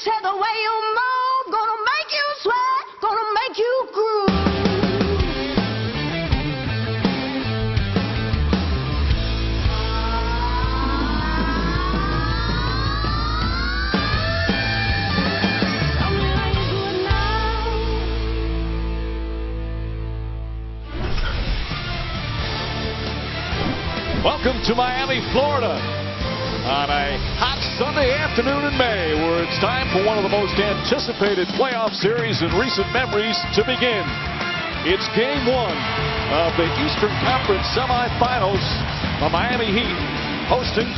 said the way you move, gonna make you sweat, gonna make you groove. Welcome to Miami, Florida, on a hot Sunday afternoon in May, where it's time for one of the most anticipated playoff series in recent memories to begin. It's Game 1 of the Eastern Conference semifinals. The Miami Heat hosting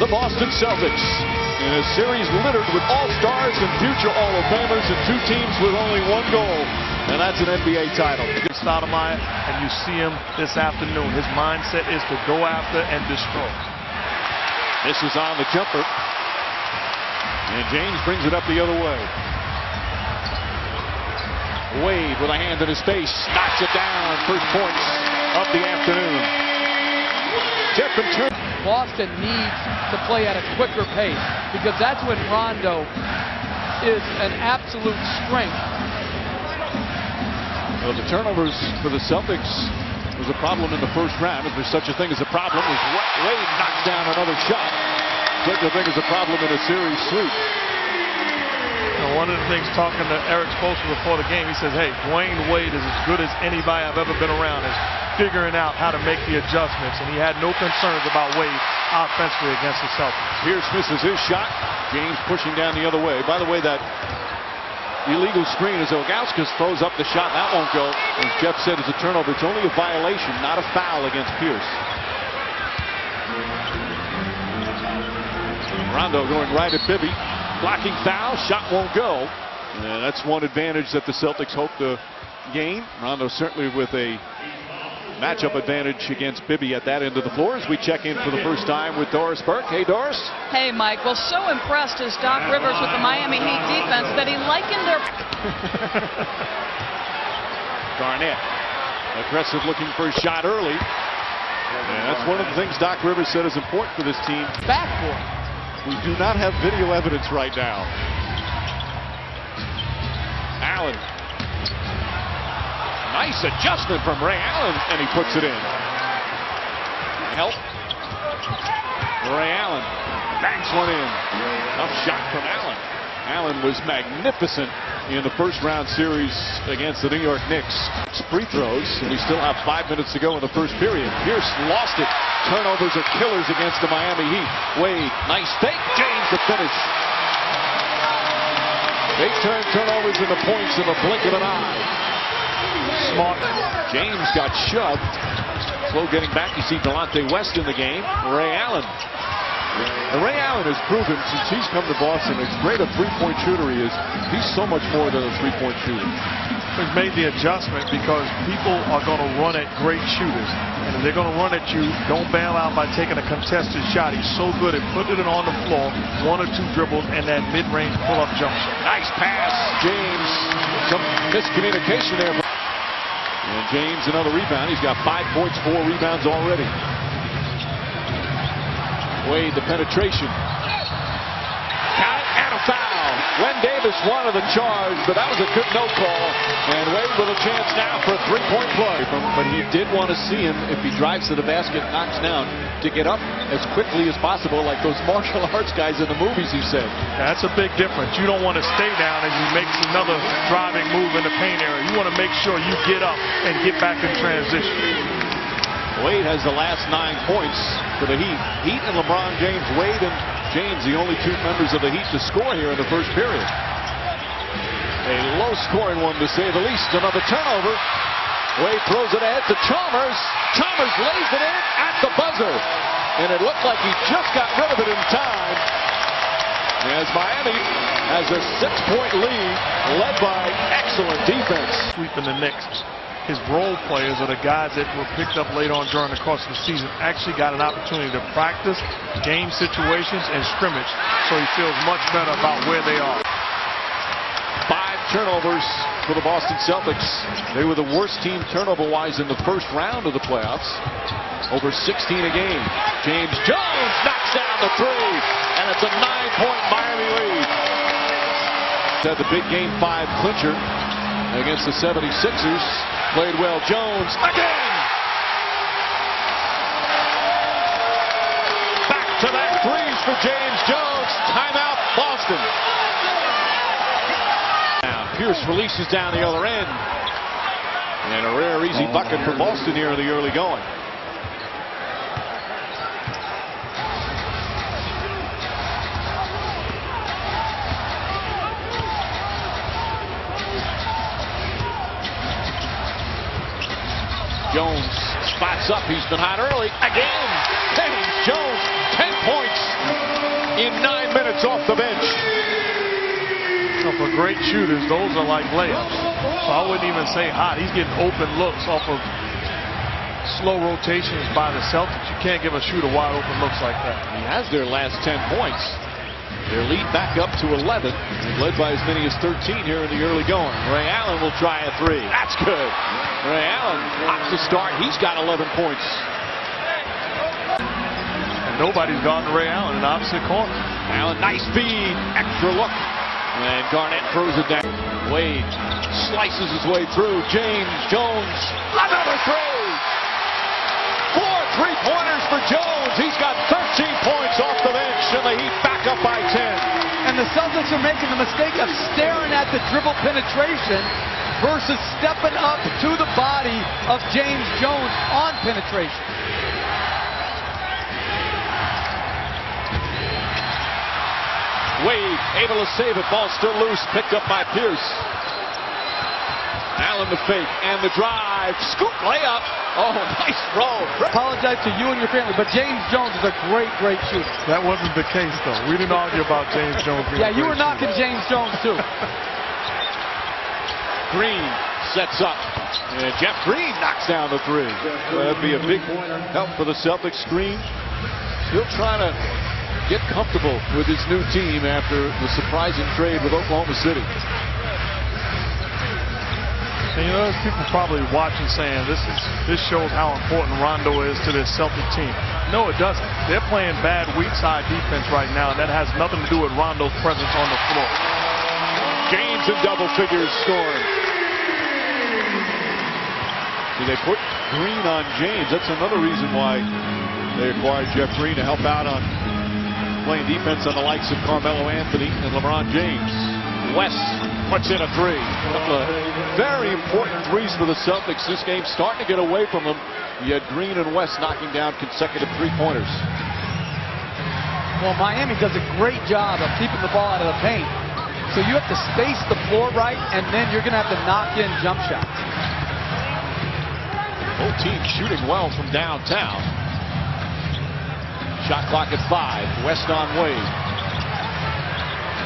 the Boston Celtics in a series littered with all-stars and future Hall of Famers, and two teams with only one goal, and that's an NBA title. Stoudemire, and you see him this afternoon. His mindset is to go after and destroy. This is on the jumper, and James brings it up the other way. Wade with a hand in his face, knocks it down. First points of the afternoon. Tip and turn. Boston needs to play at a quicker pace, because that's when Rondo is an absolute strength. Well, the turnovers for the Celtics was a problem in the first round. If there's such a thing as a problem, as Wade knocks down another shot. Such a thing as a problem in a series sweep. One of the things, talking to Eric Spoelstra before the game, he says, hey, Dwayne Wade is as good as anybody I've ever been around, is figuring out how to make the adjustments, and he had no concerns about Wade offensively against the Celtics. Pierce misses his shot. James pushing down the other way. By the way, that illegal screen as Ilgauskas throws up the shot. That won't go. As Jeff said, it's a turnover. It's only a violation, not a foul against Pierce. Rondo going right at Bibby. Blocking foul. Shot won't go. And that's one advantage that the Celtics hope to gain. Rondo certainly with a matchup advantage against Bibby at that end of the floor, as we check in for the first time with Doris Burke. Hey, Doris. Hey, Mike. Well, so impressed is Doc Rivers with the Miami Heat defense that he likened their... Garnett, aggressive, looking for a shot early. And that's one of the things Doc Rivers said is important for this team. Backboard. We do not have video evidence right now. Allen. Nice adjustment from Ray Allen, and he puts it in. Help. Ray Allen banks one in. Tough shot from Allen. Allen was magnificent in the first round series against the New York Knicks. Free throws, and we still have 5 minutes to go in the first period. Pierce lost it. Turnovers are killers against the Miami Heat. Wade, nice fake. James the finish. They turn turnovers into points in the blink of an eye. Smart. James got shoved. Slow getting back. You see Delonte West in the game. Ray Allen. And Ray Allen has proven since he's come to Boston, as great a three-point shooter he is, he's so much more than a three-point shooter. He's made the adjustment because people are going to run at great shooters. And if they're going to run at you, don't bail out by taking a contested shot. He's so good at putting it on the floor, one or two dribbles, and that mid-range pull-up jump shot. Nice pass, James. Some miscommunication there. And James, another rebound. He's got 5 points, 4 rebounds already. Wade, the penetration. Count it, and a foul. Len Davis wanted the charge, but that was a good no call. And Wade with a chance now for a three-point play. But he did want to see him, if he drives to the basket, knocks down, to get up as quickly as possible, like those martial arts guys in the movies, he said. That's a big difference. You don't want to stay down as he makes another driving move in the paint area. You want to make sure you get up and get back in transition. Wade has the last 9 points for the Heat. Heat and LeBron James. Wade and James, the only two members of the Heat to score here in the first period. A low-scoring one, to say the least. Another turnover. Wade throws it ahead to Chalmers. Chalmers lays it in at the buzzer. And it looked like he just got rid of it in time, as Miami has a 6-point lead, led by excellent defense. Sweeping the Knicks. His role players are the guys that were picked up late on during the course of the season, actually got an opportunity to practice game situations and scrimmage, so he feels much better about where they are. 5 turnovers for the Boston Celtics. They were the worst team turnover-wise in the first round of the playoffs. Over 16 a game. James Jones knocks down the three, and it's a 9-point Miami lead. Had the big game 5 clincher against the 76ers. Played well. Jones again. Back to that threes for James Jones. Timeout, Boston. Now Pierce releases down the other end. And a rare easy bucket for Boston here in the early going. Jones spots up. He's been hot early. Again. James Jones, 10 points in 9 minutes off the bench. So for great shooters, those are like layups. So I wouldn't even say hot. He's getting open looks off of slow rotations by the Celtics. You can't give a shooter wide open looks like that. He has their last 10 points. Their lead back up to 11. Led by as many as 13 here in the early going. Ray Allen will try a 3. That's good. Ray Allen hot to start. He's got 11 points. And nobody's guarding Ray Allen in the opposite corner. Allen, nice feed. Extra look. And Garnett throws it down. Wade slices his way through. James Jones. Another 3. 4 3-pointers for Jones. He's got 13 points off the bench, and the Heat back up by 10. And the Celtics are making the mistake of staring at the dribble penetration versus stepping up to the body of James Jones on penetration. Wade able to save it. Ball still loose. Picked up by Pierce. Allen the fake and the drive. Scoop layup. Oh, nice throw. Apologize to you and your family, but James Jones is a great, great shooter. That wasn't the case, though. We didn't argue about James Jones being Yeah, you were knocking James Jones, too. Green sets up. And Jeff Green knocks down the 3. That'd be a big help for the Celtics. Green still trying to get comfortable with his new team after the surprising trade with Oklahoma City. And you know, there's people probably watching saying this shows how important Rondo is to this Celtic team. No, it doesn't. They're playing bad weak side defense right now, and that has nothing to do with Rondo's presence on the floor. James in double figures scoring. See, they put Green on James. That's another reason why they acquired Jeff Green to help out on playing defense on the likes of Carmelo Anthony and LeBron James. West puts in a 3. Very important threes for the Celtics. This game's starting to get away from them. You had Green and West knocking down consecutive 3-pointers. Well, Miami does a great job of keeping the ball out of the paint. So you have to space the floor right, and then you're going to have to knock in jump shots. Both teams shooting well from downtown. Shot clock at 5. West on Wade.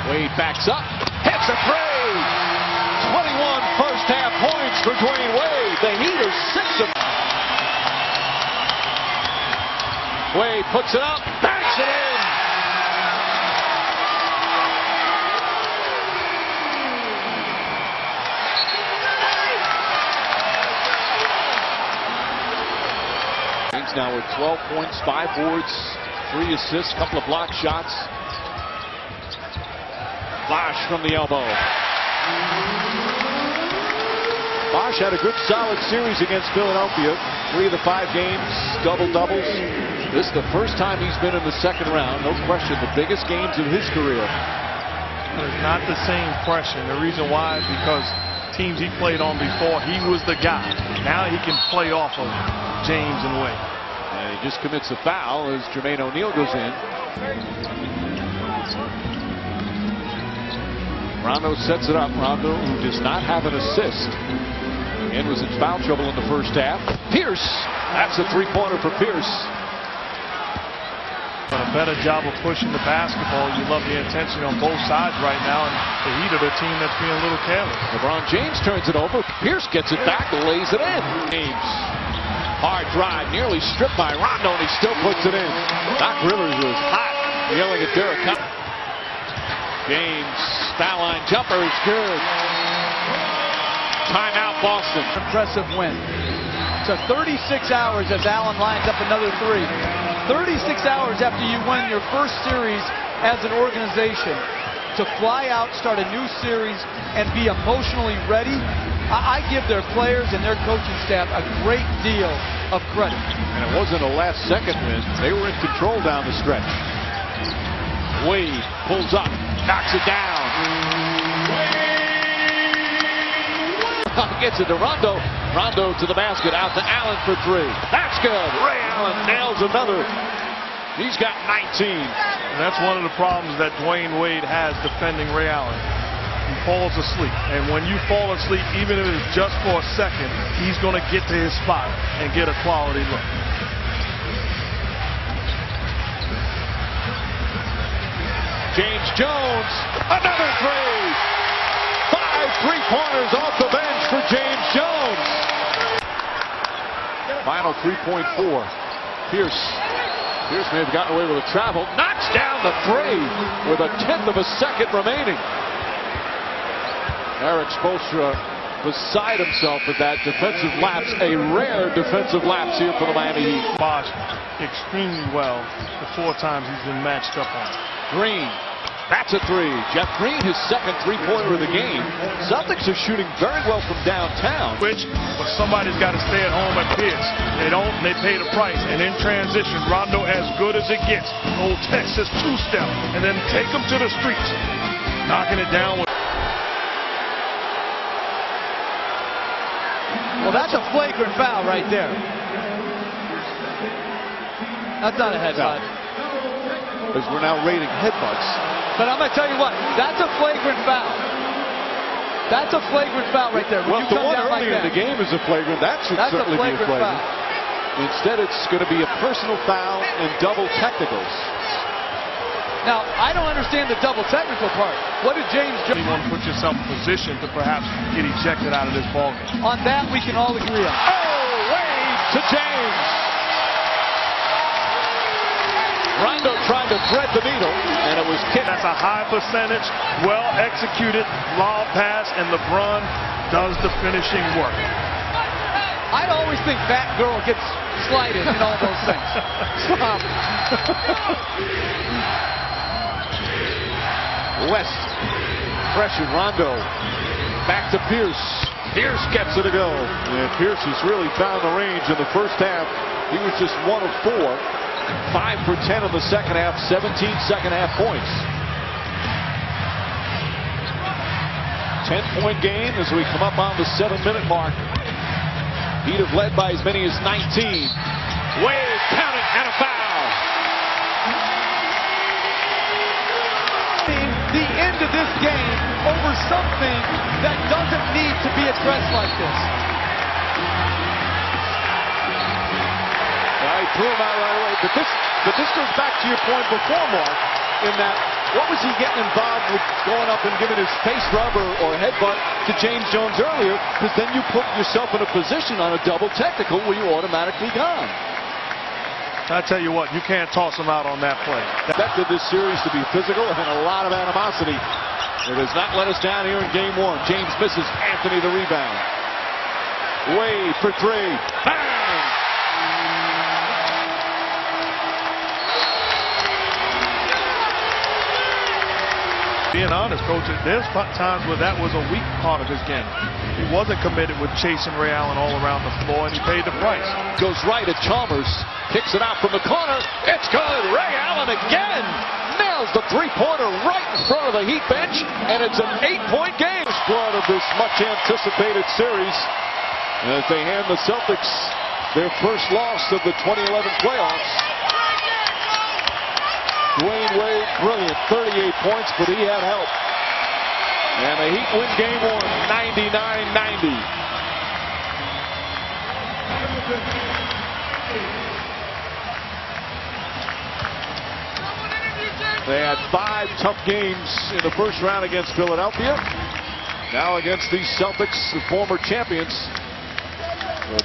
Wade backs up. Hits a 3. 21 first half points for Dwayne Wade. The Heat are 6 of. Wade puts it up. Banks it in. James now with 12 points, 5 boards, 3 assists, couple of block shots. Bosh from the elbow. Bosh had a good solid series against Philadelphia. 3 of the 5 games, double-doubles. This is the first time he's been in the second round. No question, the biggest games of his career. It's not the same pressure. The reason why is because teams he played on before, he was the guy. Now he can play off of James and Wade. And he just commits a foul as Jermaine O'Neal goes in. Rondo sets it up. Rondo, who does not have an assist, again was in foul trouble in the first half. Pierce, that's a 3-pointer for Pierce. A better job of pushing the basketball. You love the intensity on both sides right now, and the Heat of the team that's being a little careless. LeBron James turns it over. Pierce gets it back and lays it in. James, hard drive, nearly stripped by Rondo, and he still puts it in. Doc Rivers was hot, yelling at Derek Cup. James, foul line jumper is good. Timeout, Boston. Impressive win. So 36 hours as Allen lines up another 3. 36 hours after you win your first series as an organization. to fly out, start a new series, and be emotionally ready, I give their players and their coaching staff a great deal of credit. And it wasn't a last-second win. They were in control down the stretch. Wade pulls up, knocks it down. Gets it to Rondo. Rondo to the basket, out to Allen for three. That's good. Ray Allen nails another. He's got 19. And that's one of the problems that Dwayne Wade has defending Ray Allen. He falls asleep. And when you fall asleep, even if it's just for a second, he's going to get to his spot and get a quality look. James Jones, another three. 5 3-pointers off the bench for James Jones. Final 3.4. Pierce may have gotten away with a travel. Knocks down the three with a tenth of a second remaining. Eric Spoelstra beside himself with that defensive lapse. A rare defensive lapse here for the Miami Heat. Bosch extremely well the 4 times he's been matched up on. Green. That's a three. Jeff Green, his second three-pointer of the game. Celtics are shooting very well from downtown. But somebody's got to stay at home at Pierce. They don't, they pay the price. And in transition, Rondo as good as it gets. Old Texas two-step. And then take him to the streets. Knocking it down with... Well, that's a flagrant foul right there. That's not a headbutt. Because we're now rating headbutts. But I'm going to tell you what, that's a flagrant foul. That's a flagrant foul right there. Well, the one earlier in the game is a flagrant. That should certainly be a flagrant. Instead, it's going to be a personal foul and double technicals. Now, I don't understand the double technical part. What did James Jones... You want to put yourself in position to perhaps get ejected out of this ballgame. On that, we can all agree on. Oh, Wade to James. Rondo trying to thread the needle, and it was kicked. That's a high percentage, well-executed lob pass, and LeBron does the finishing work. I'd always think that girl gets slighted and all those things. West, pressure, Rondo, back to Pierce. Pierce gets it to go. And Pierce has really found the range in the first half. He was just 1 of 4. 5 for 10 in the second half, 17 second-half points. 10-point game as we come up on the 7-minute mark. Heat have led by as many as 19. Wade, count it, and a foul. The end of this game over something that doesn't need to be addressed like this. He threw him out right away. But this goes back to your point before, Mark, in that what was he getting involved with going up and giving his face rub or headbutt to James Jones earlier? Because then you put yourself in a position on a double technical where you're automatically gone. I tell you what, you can't toss him out on that play. Expected this series to be physical and a lot of animosity. It has not let us down here in game 1. James misses. Anthony the rebound. Wade for three. Bang! Being honest, Coach, there's times where that was a weak part of his game. He wasn't committed with chasing Ray Allen all around the floor, and he paid the price. Goes right at Chalmers. Kicks it out from the corner. It's good. Ray Allen again. Nails the three-pointer right in front of the Heat bench, and it's an 8-point game. Blood of this much-anticipated series as they hand the Celtics their first loss of the 2011 playoffs. Dwayne Wade, brilliant, 38 points, but he had help. And the Heat win game 1, 99-90. They had 5 tough games in the first round against Philadelphia. Now against these Celtics, the former champions.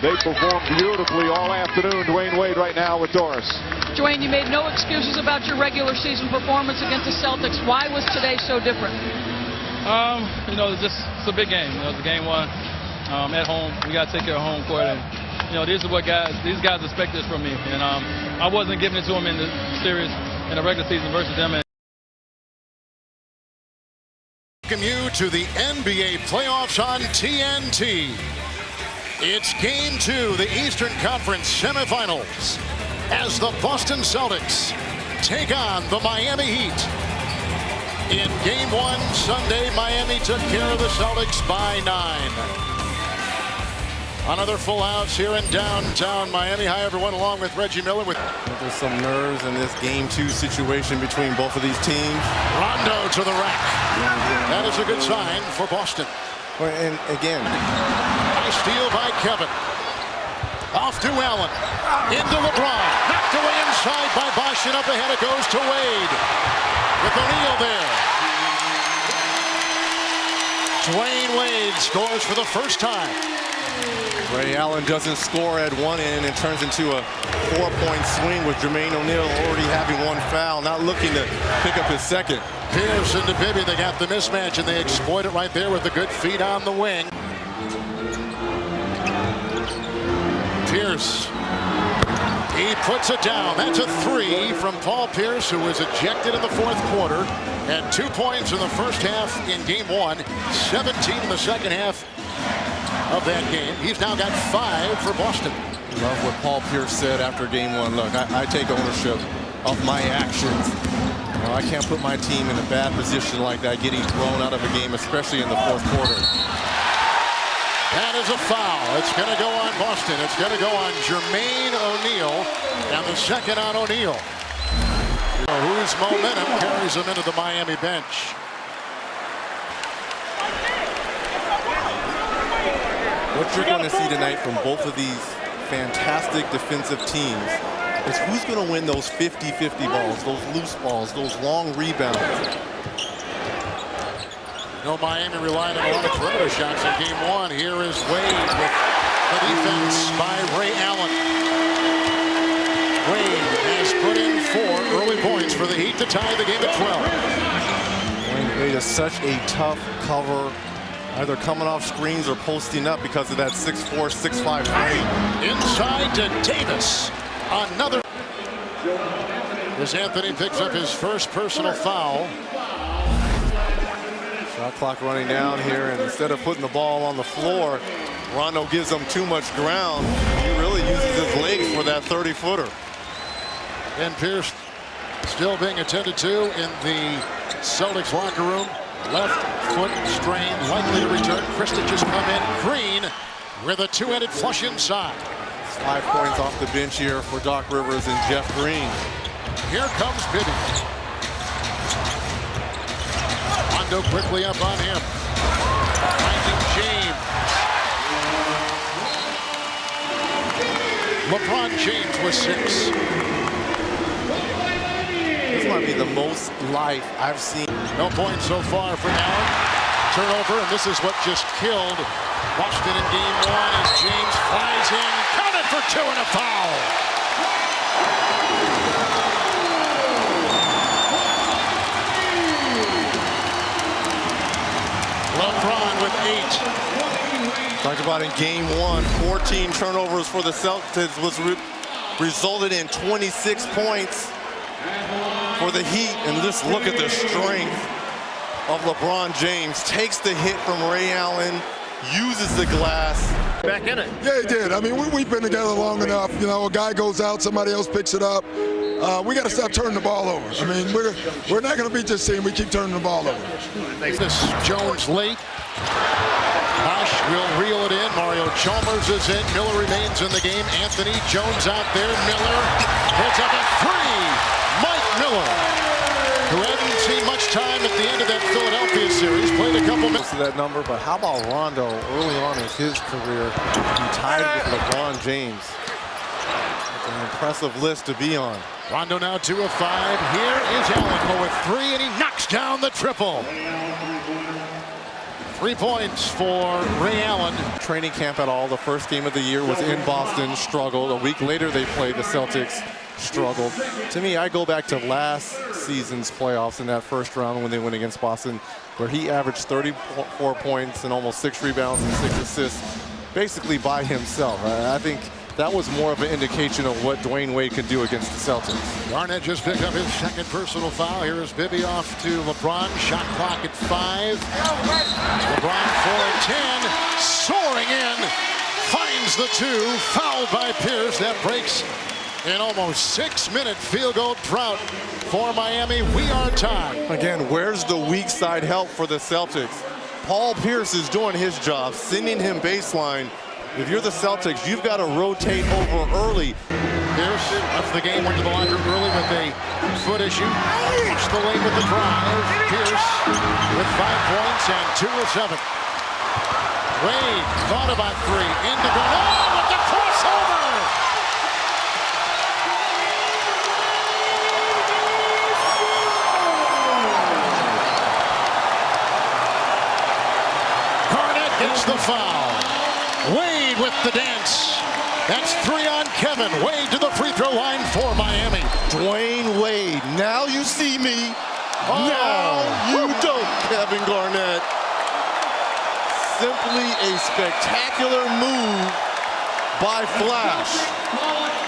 They performed beautifully all afternoon. Dwayne Wade right now with Doris. Dwayne, you made no excuses about your regular season performance against the Celtics. Why was today so different? It's a big game. It's a game 1 at home. We got to take care of home court, and this is what these guys expect this from me. And I wasn't giving it to them in the series in the regular season versus them. welcome you to the NBA playoffs on TNT. It's Game 2, the Eastern Conference semifinals, as the Boston Celtics take on the Miami Heat. In Game 1 Sunday, Miami took care of the Celtics by 9. Another full house here in downtown Miami. Hi, everyone, along with Reggie Miller. There's some nerves in this Game 2 situation between both of these teams. Rondo to the rack. That is a good sign for Boston. Well, and again, nice steal by Kevin. Off to Allen. Into LeBron. Knocked away inside by Bosh, and up ahead it goes to Wade. With O'Neal there. Dwayne Wade scores for the first time. Ray Allen doesn't score at one end and turns into a 4-point swing with Jermaine O'Neal already having one foul, not looking to pick up his second. Pierce and Bibby, they got the mismatch, and they exploit it right there with the good feet on the wing. Pierce, he puts it down. That's a 3 from Paul Pierce, who was ejected in the fourth quarter. Had 2 points in the first half in Game 1, 17 in the second half of that game. He's now got 5 for Boston. Love what Paul Pierce said after Game 1. Look, I take ownership of my actions. You know, I can't put my team in a bad position like that, getting thrown out of a game, especially in the fourth quarter. That is a foul. It's going to go on Boston. It's going to go on Jermaine O'Neal, and the second on O'Neal, whose momentum carries him into the Miami bench. What you're going to see tonight from both of these fantastic defensive teams is who's going to win those 50-50 balls, those loose balls, those long rebounds. No, Miami relied on a lot of perimeter shots in Game 1. Here is Wade with the defense by Ray Allen. Wade has put in 4 early points for the Heat to tie the game at 12. Dwayne Wade is such a tough cover, either coming off screens or posting up because of that 6'4", 6'5" frame. Inside to Davis. Another. As Anthony picks up his first personal foul. Shot clock running down here, and instead of putting the ball on the floor, Rondo gives him too much ground. He really uses his legs for that 30-footer. And Pierce still being attended to in the Celtics locker room. Left foot strain, likely to return. Krista just come in. Green with a two-handed flush inside. 5 points off the bench here for Doc Rivers and Jeff Green. Here comes Bibby. Rondo quickly up on him. Finding James. LeBron James with 6. This might be the most life I've seen. No points so far for Allen. Turnover, and this is what just killed Boston in Game 1 as James flies in. Counted for 2 and a foul. LeBron with 8. Talked about in Game 1, 14 turnovers for the Celtics resulted in 26 points for the Heat. And just look at the strength of LeBron James. Takes the hit from Ray Allen, uses the glass. Back in it. Yeah, he did. I mean, we've been together long enough. You know, a guy goes out, somebody else picks it up. We got to stop turning the ball over. I mean, we're not going to beat this team. We keep turning the ball over. This Jones late. Bosh will reel it in. Mario Chalmers is in. Miller remains in the game. Anthony Jones out there. Miller hits up a 3. Mike Miller, who hadn't seen much time at the end of that Philadelphia series, played a couple minutes. To that number, but how about Rondo early on in his career? He tied with LeBron James. It's an impressive list to be on. Rondo now 2 of 5. Here is Allen with 3, and he knocks down the triple. 3 points for Ray Allen. Training camp at all. The first game of the year was in Boston, struggled. A week later they played the Celtics, struggled. To me, I go back to last season's playoffs in that first round when they went against Boston, where he averaged 34 points and almost 6 rebounds and 6 assists, basically by himself. I think that was more of an indication of what Dwayne Wade could do against the Celtics. Garnett just picked up his second personal foul. Here is Bibby off to LeBron. Shot clock at 5. LeBron 4-10. Soaring in. Finds the 2. Fouled by Pierce. That breaks an almost 6-minute field goal drought for Miami. We are tied. Again, where's the weak side help for the Celtics? Paul Pierce is doing his job, sending him baseline. If you're the Celtics, you've got to rotate over early. Pierce left the game, went to the locker room early with a foot issue. Reached the lane with the drive. Pierce with 5 points and 2 of 7. Wade thought about 3. Into Garnett with the crossover. Garnett gets the foul. Wade with the dance. That's 3 on Kevin. Wade to the free throw line for Miami. Dwayne Wade, now you see me. Now you don't, Kevin Garnett. Simply a spectacular move by Flash.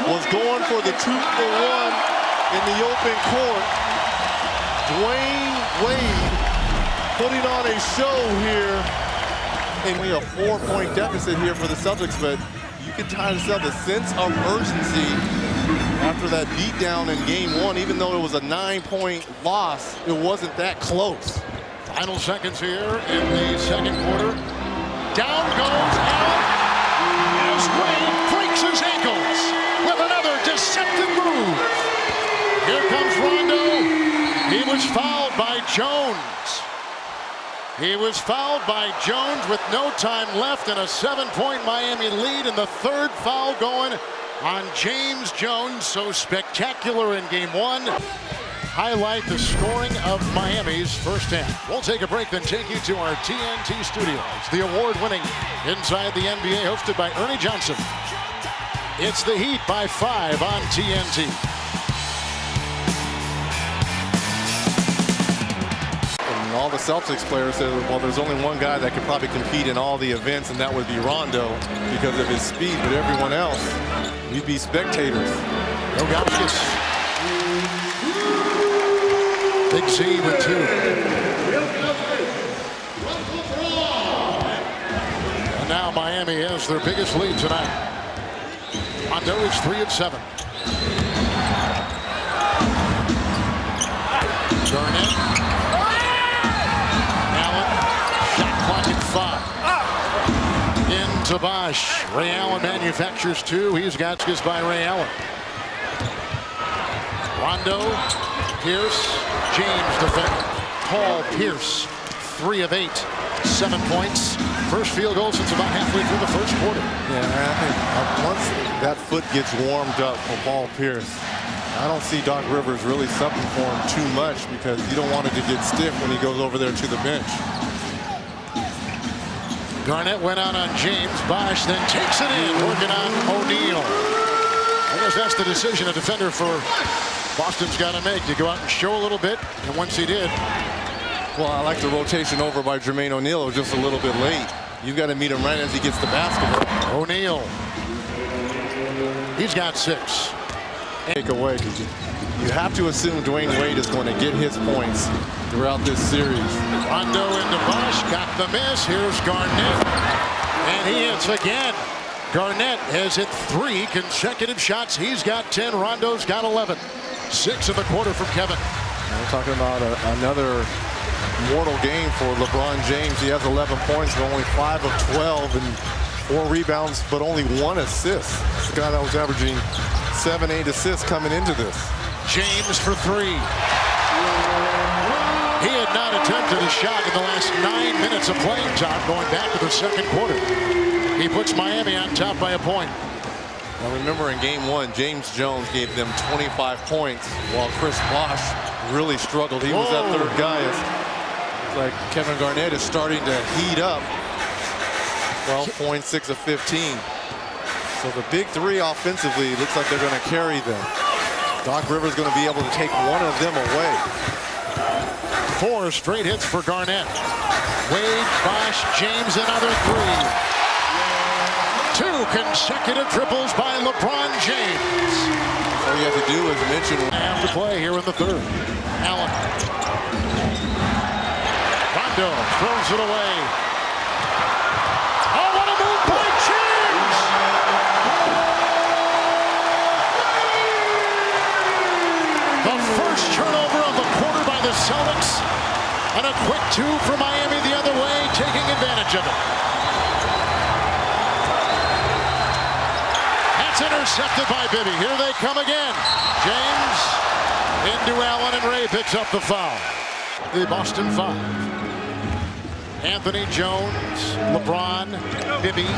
Was going for the 2-for-1 in the open court. Dwayne Wade putting on a show here. And we have a 4-point deficit here for the Celtics, but you can tell the sense of urgency after that beatdown in game 1. Even though it was a 9-point loss, it wasn't that close. Final seconds here in the second quarter. Down goes Allen as Wade breaks his ankles with another deceptive move. Here comes Rondo. He was fouled by Jones. He was fouled by Jones with no time left and a 7-point Miami lead, and the 3rd foul going on James Jones. So spectacular in game 1. Highlight the scoring of Miami's first half. We'll take a break, then take you to our TNT studios. The award-winning Inside the NBA, hosted by Ernie Johnson. It's the Heat by 5 on TNT. And all the Celtics players said, well, there's only one guy that could probably compete in all the events, and that would be Rondo because of his speed. But everyone else, we'd be spectators. Rogauskas. Big Z with 2. And now Miami has their biggest lead tonight. Rondo is 3 of 7. Garnett. Allen. Shot clock at 5. Into Bosch. Ray Allen manufactures 2. He's got just by Ray Allen. Rondo. Pierce. James defending. Paul Pierce, 3 of 8, 7 points. First field goal since about halfway through the first quarter. Yeah, I think once that foot gets warmed up for Paul Pierce, I don't see Doc Rivers really subbing for him too much because you don't want it to get stiff when he goes over there to the bench. Garnett went out on James. Bosch then takes it in, working on O'Neal. I guess that's the decision a defender for Boston's got to make. You go out and show a little bit, and once he did. Well, I like the rotation over by Jermaine O'Neal. It was just a little bit late. You've got to meet him right as he gets the basketball. O'Neal. He's got 6. Take away. You have to assume Dwayne Wade is going to get his points throughout this series. Rondo into Bosch, got the miss. Here's Garnett, and he hits again. Garnett has hit 3 consecutive shots. He's got 10. Rondo's got 11. 6 in the quarter from Kevin. We're talking about another mortal game for LeBron James. He has 11 points, but only 5 of 12 and 4 rebounds, but only 1 assist. It's the guy that was averaging 7-8 assists coming into this. James for 3. He had not attempted a shot in the last 9 minutes of playing time going back to the second quarter. He puts Miami on top by a point. Now remember in game 1, James Jones gave them 25 points while Chris Bosh really struggled. He was that third guy. It's like Kevin Garnett is starting to heat up. 12 points, 6 of 15. So the big 3 offensively looks like they're going to carry them. Doc Rivers going to be able to take one of them away. 4 straight hits for Garnett. Wade, Bosch, James, another 3. 2 consecutive triples by LeBron James. All you have to do is mention. Half to play here in the third. Allen. Rondo throws it away. Oh, what a move by James! The first turnover of the quarter by the Celtics. And a quick 2 for Miami the other way, taking advantage of it. That's intercepted by Bibby. Here they come again. James into Allen, and Ray picks up the foul. The Boston 5. Anthony Jones, LeBron, Bibby,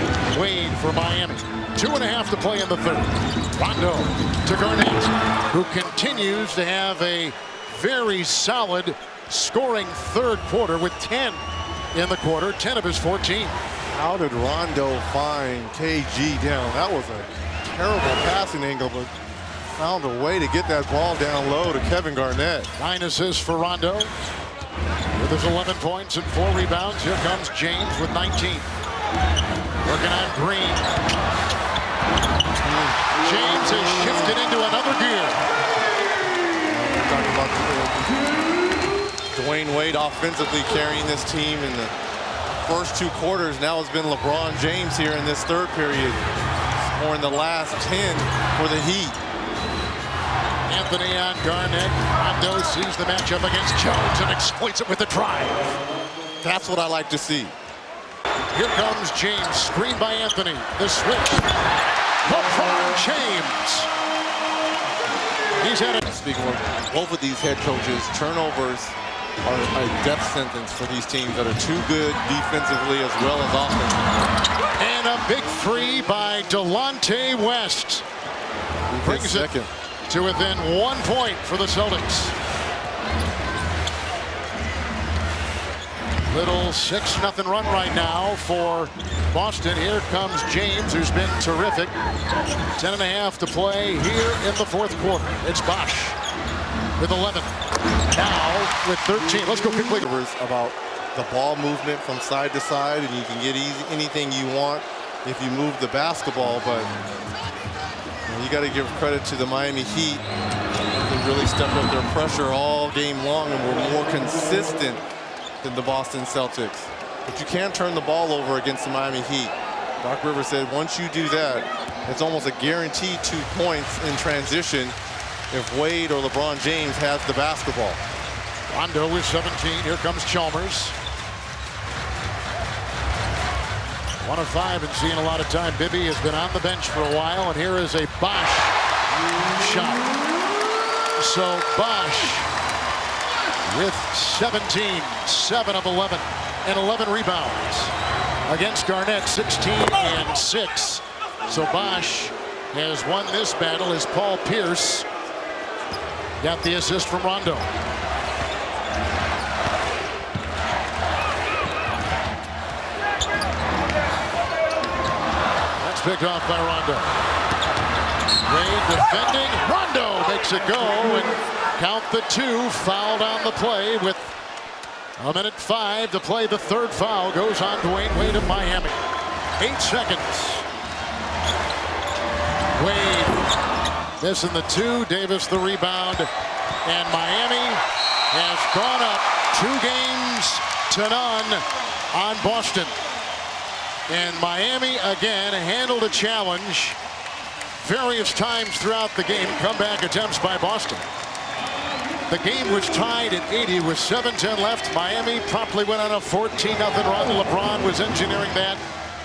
Wade for Miami. 2.5 to play in the third. Rondo to Garnett, who continues to have a very solid scoring third quarter with 10 in the quarter, 10 of his 14. How did Rondo find KG down? That was a terrible passing angle, but found a way to get that ball down low to Kevin Garnett. 9 assists for Rondo. With his 11 points and 4 rebounds, here comes James with 19. Working on Green. James has shifted into another gear. Talking about Dwayne Wade offensively carrying this team in the first 2 quarters. Now it's been LeBron James here in this third period, scoring the last 10 for the Heat. Anthony on Garnett. Rondo sees the matchup against Jones and exploits it with a drive. That's what I like to see. Here comes James, screened by Anthony. The switch. LeBron James. He's had it. Speaking of both of these head coaches, turnovers are a death sentence for these teams that are too good defensively as well as offensively. And a big 3 by Delonte West. Brings it to within 1 point for the Celtics. Little 6-0 run right now for Boston. Here comes James, who's been terrific. 10.5 to play here in the fourth quarter. It's Bosh with 11. Now with 13. Let's go quickly. About the ball movement from side to side, and you can get anything you want if you move the basketball, but you got to give credit to the Miami Heat. They really stepped up their pressure all game long and were more consistent than the Boston Celtics. But you can't turn the ball over against the Miami Heat. Doc Rivers said once you do that, it's almost a guaranteed 2 points in transition if Wade or LeBron James has the basketball. Rondo with 17. Here comes Chalmers. 1 of 5 and seeing a lot of time. Bibby has been on the bench for a while, and here is a Bosh shot. So Bosh with 17, 7 of 11, and 11 rebounds. Against Garnett, 16 and 6. So Bosh has won this battle as Paul Pierce got the assist from Rondo. That's picked off by Rondo. Wade defending. Rondo makes it go and count the 2. Fouled on the play with 1:05 to play. The third foul goes on Dwayne Wade of Miami. 8 seconds. Wade missing the 2. Davis the rebound. And Miami has gone up 2-0 on Boston. And Miami again handled a challenge various times throughout the game. Comeback attempts by Boston. The game was tied at 80 with 7:10 left. Miami promptly went on a 14-0 run. LeBron was engineering that.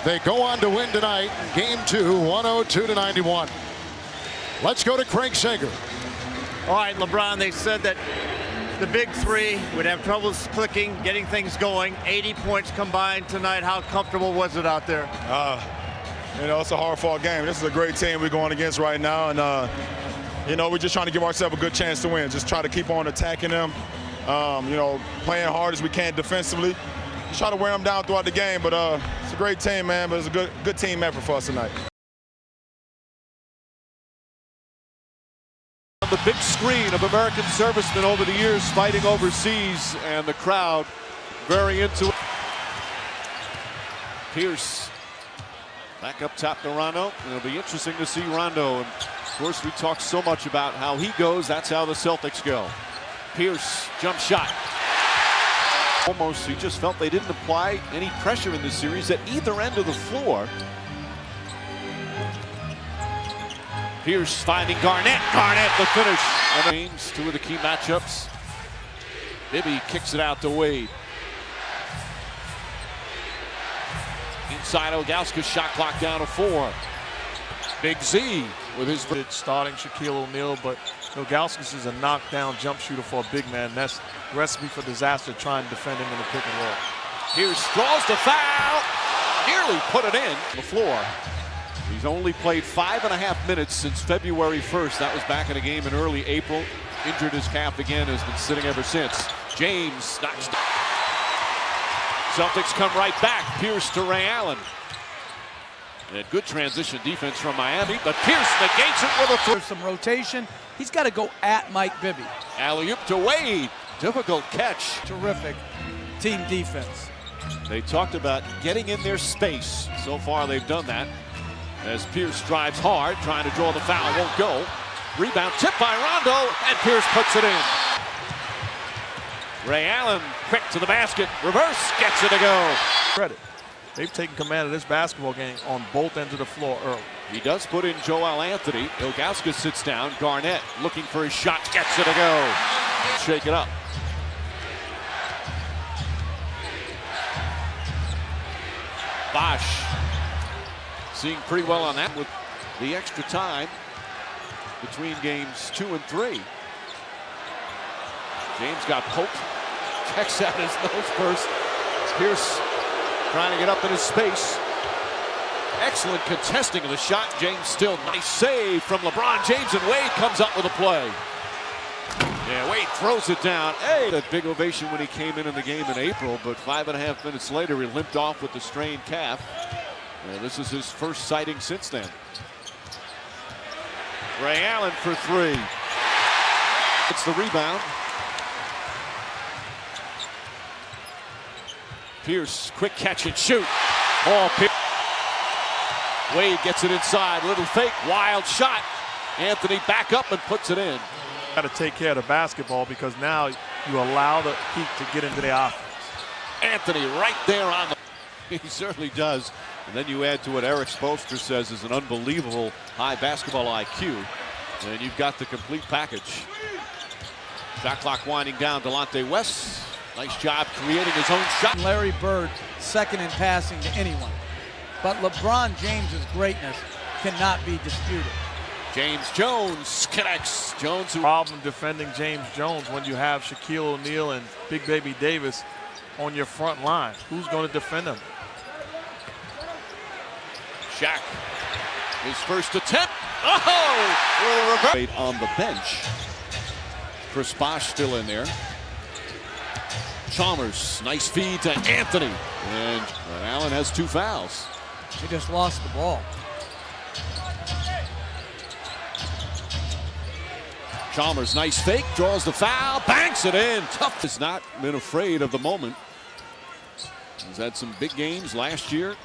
They go on to win tonight. Game 2, 102-91. Let's go to Craig Sager. All right, LeBron, they said that the big 3 would have troubles clicking, getting things going. 80 points combined tonight. How comfortable was it out there? You know, it's a hard-fought game. This is a great team we're going against right now, and you know, we're just trying to give ourselves a good chance to win. Just try to keep on attacking them. You know, playing hard as we can defensively. Just try to wear them down throughout the game. But it's a great team, man. But it's a good team effort for us tonight. The big screen of American servicemen over the years fighting overseas, and the crowd very into it. Pierce Back up top to Rondo. It'll be interesting to see Rondo. And of course, we talk so much about how he goes. That's how the Celtics go. Pierce, jump shot. Almost, he just felt they didn't apply any pressure in this series at either end of the floor. Pierce finding Garnett. Garnett the finish. And games, two of the key matchups. Bibby kicks it out to Wade. Inside Ilgauskas, shot clock down to 4. Big Z with his starting Shaquille O'Neal, but Ilgauskas is a knockdown jump shooter for a big man. That's a recipe for disaster trying to defend him in the pick and roll. Pierce draws the foul. Nearly put it in the floor. He's only played 5.5 minutes since February 1st. That was back in a game in early April. Injured his calf again, has been sitting ever since. James knocks down. Celtics come right back. Pierce to Ray Allen. And good transition defense from Miami, but Pierce negates it with a There's some rotation. He's got to go at Mike Bibby. alley-oop to Wade. Difficult catch. Terrific team defense. They talked about getting in their space. So far, they've done that. As Pierce drives hard, trying to draw the foul, won't go. Rebound tipped by Rondo, and Pierce puts it in. Ray Allen, quick to the basket, reverse, gets it to go. Credit. They've taken command of this basketball game on both ends of the floor early. He does put in Joel Anthony. Ilgauskas sits down. Garnett looking for his shot, gets it to go. Shake it up. Bosch seeing pretty well on that with the extra time between games 2 and 3. James got poked. Checks out his nose first. Pierce trying to get up in his space. Excellent contesting of the shot. James still nice save from LeBron James, and Wade comes up with a play. Yeah, Wade throws it down. Hey, that big ovation when he came in the game in April, but 5.5 minutes later he limped off with the strained calf. And this is his first sighting since then. Ray Allen for 3. It's the rebound. Pierce, quick catch and shoot. Oh, Pierce. Wade gets it inside. Little fake, wild shot. Anthony back up and puts it in. Got to take care of the basketball because now you allow the Heat to get into the offense. Anthony right there on the. He certainly does. And then you add to what Eric Spoelstra says is an unbelievable high basketball IQ. And you've got the complete package. Shot clock winding down. Delonte West. Nice job creating his own shot. Larry Bird, second in passing to anyone. But LeBron James's greatness cannot be disputed. James Jones connects. Jones who problem defending James Jones when you have Shaquille O'Neal and Big Baby Davis on your front line. Who's going to defend him? Shaq, his first attempt. Oh! Will reverse. On the bench. Chris Bosh still in there. Chalmers, nice feed to Anthony. And Allen has 2 fouls. He just lost the ball. Chalmers, nice fake, draws the foul, banks it in. Tough. Has not been afraid of the moment. He's had some big games last year,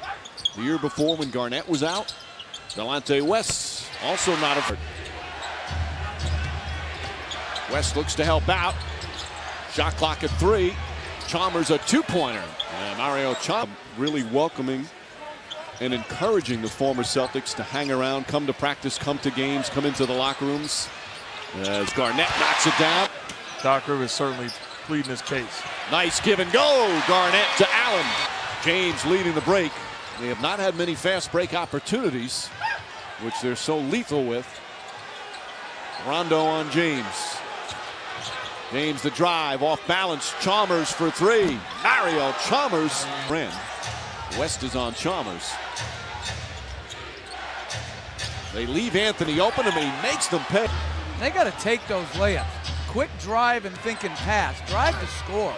the year before when Garnett was out. Delonte West also not afraid. West looks to help out. Shot clock at 3. Chalmers a 2-pointer. And Mario Chalmers really welcoming and encouraging the former Celtics to hang around, come to practice, come to games, come into the locker rooms. As Garnett knocks it down. Doc Rivers certainly pleading his case. Nice give and go. Garnett to Allen. James leading the break. They have not had many fast break opportunities, which they're so lethal with. Rondo on James. James the drive, off balance. Chalmers for 3. Mario Chalmers. West is on Chalmers. They leave Anthony open and he makes them pay. They got to take those layups. Quick drive and thinking pass. Drive to score.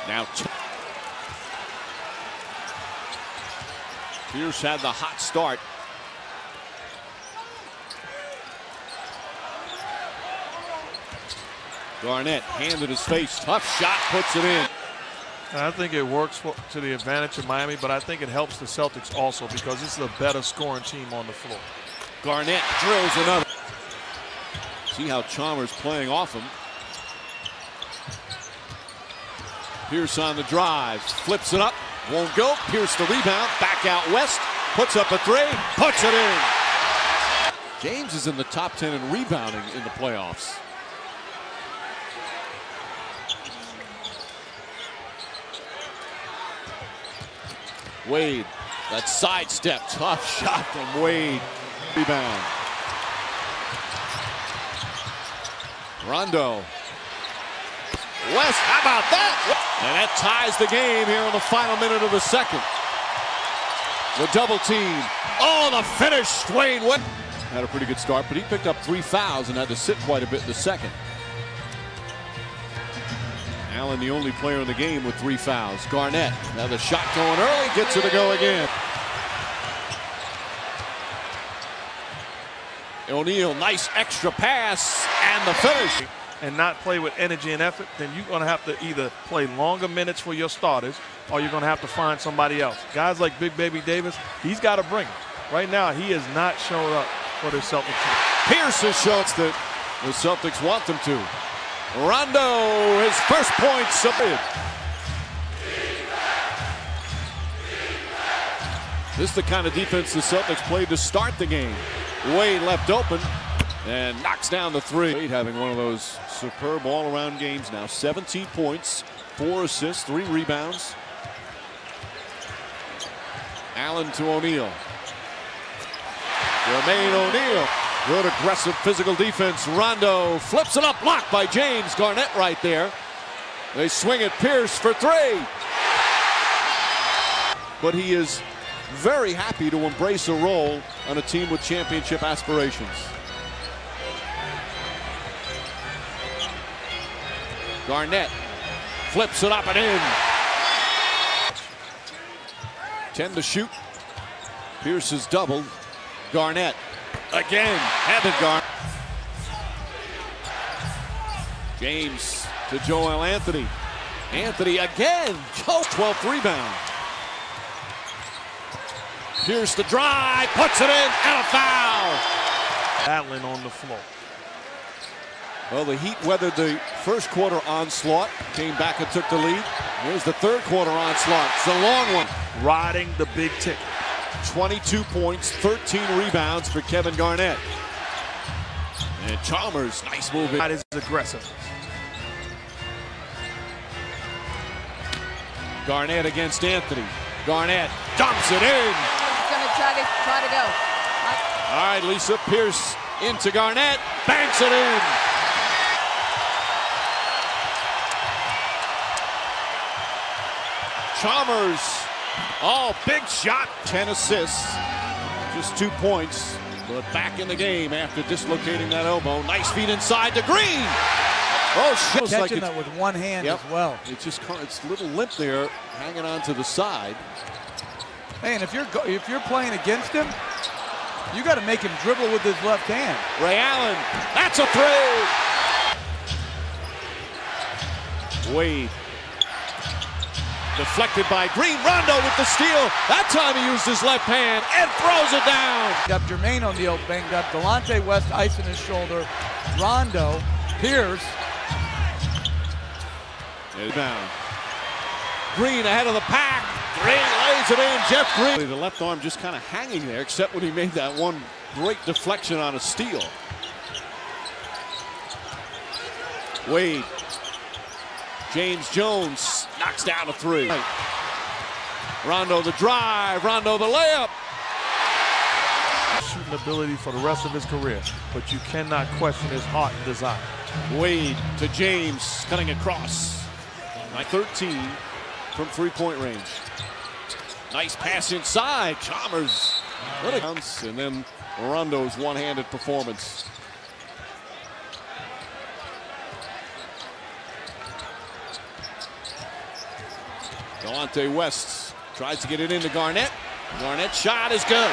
Now Pierce had the hot start. Garnett, hand in his face, tough shot, puts it in. And I think it works to the advantage of Miami, but I think it helps the Celtics also because this is a better scoring team on the floor. Garnett drills another. See how Chalmers playing off him. Pierce on the drive, flips it up, won't go. Pierce the rebound, back out West, puts up a three, puts it in. James is in the top 10 in rebounding in the playoffs. Wade, that sidestep, tough shot from Wade. Rebound. Rondo. West, how about that? And that ties the game here in the final minute of the second. The double team. Oh, the finish. Dwayne Wade had a pretty good start, but he picked up 3 fouls and had to sit quite a bit in the second. Allen, the only player in the game with 3 fouls. Garnett, now the shot going early, gets it to go again. O'Neal, nice extra pass, and the finish. And not play with energy and effort, then you're going to have to either play longer minutes for your starters or you're going to have to find somebody else. Guys like Big Baby Davis, he's got to bring it. Right now, he has not shown up for the Celtics team. Pierce has shown that the Celtics want them to. Rondo, his first point submitted. This is the kind of defense the Celtics played to start the game. Wade left open and knocks down the three. Wade having one of those superb all-around games now. 17 points, 4 assists, 3 rebounds. Allen to O'Neal. Jermaine O'Neal. Good aggressive physical defense. Rondo flips it up, blocked by James. Garnett right there. They swing at Pierce for 3. But he is very happy to embrace a role on a team with championship aspirations. Garnett flips it up and in. 10 to shoot. Pierce is doubled. Garnett again. Heaven Garnett. James to Joel Anthony. Anthony again. 12th rebound. Pierce the drive, puts it in, and a foul. Allen on the floor. Well, the Heat weathered the first quarter onslaught, came back and took the lead. Here's the third quarter onslaught. It's a long one. Riding the big ticket. 22 points, 13 rebounds for Kevin Garnett. And Chalmers, nice move. That is aggressive. Garnett against Anthony. Garnett dumps it in. He's going to try to go. All right, Lisa, Pierce into Garnett, banks it in. Chalmers, oh, big shot, 10 assists, just 2 points, but back in the game after dislocating that elbow. Nice feed inside to Green. Oh, shit. Catching that with one hand as well. It's a little limp there, hanging on to the side. Hey, and if you're playing against him, you got to make him dribble with his left hand. Ray Allen, that's a three. Wade. Deflected by Green. Rondo with the steal. That time he used his left hand and throws it down. Got Jermaine O'Neal banged up. Delonte West icing his shoulder. Rondo. Pierce. Down. Green ahead of the pack. Green lays it in. Jeff Green. The left arm just kind of hanging there, except when he made that one great deflection on a steal. Wade. James Jones knocks down a three. Rondo the drive. Rondo the layup. Shooting ability for the rest of his career, but you cannot question his heart and design. Wade to James, cutting across. 13 from three-point range. Nice pass inside. Chalmers. And then Rondo's one-handed performance. Delonte West tries to get it into Garnett. Garnett's shot is good.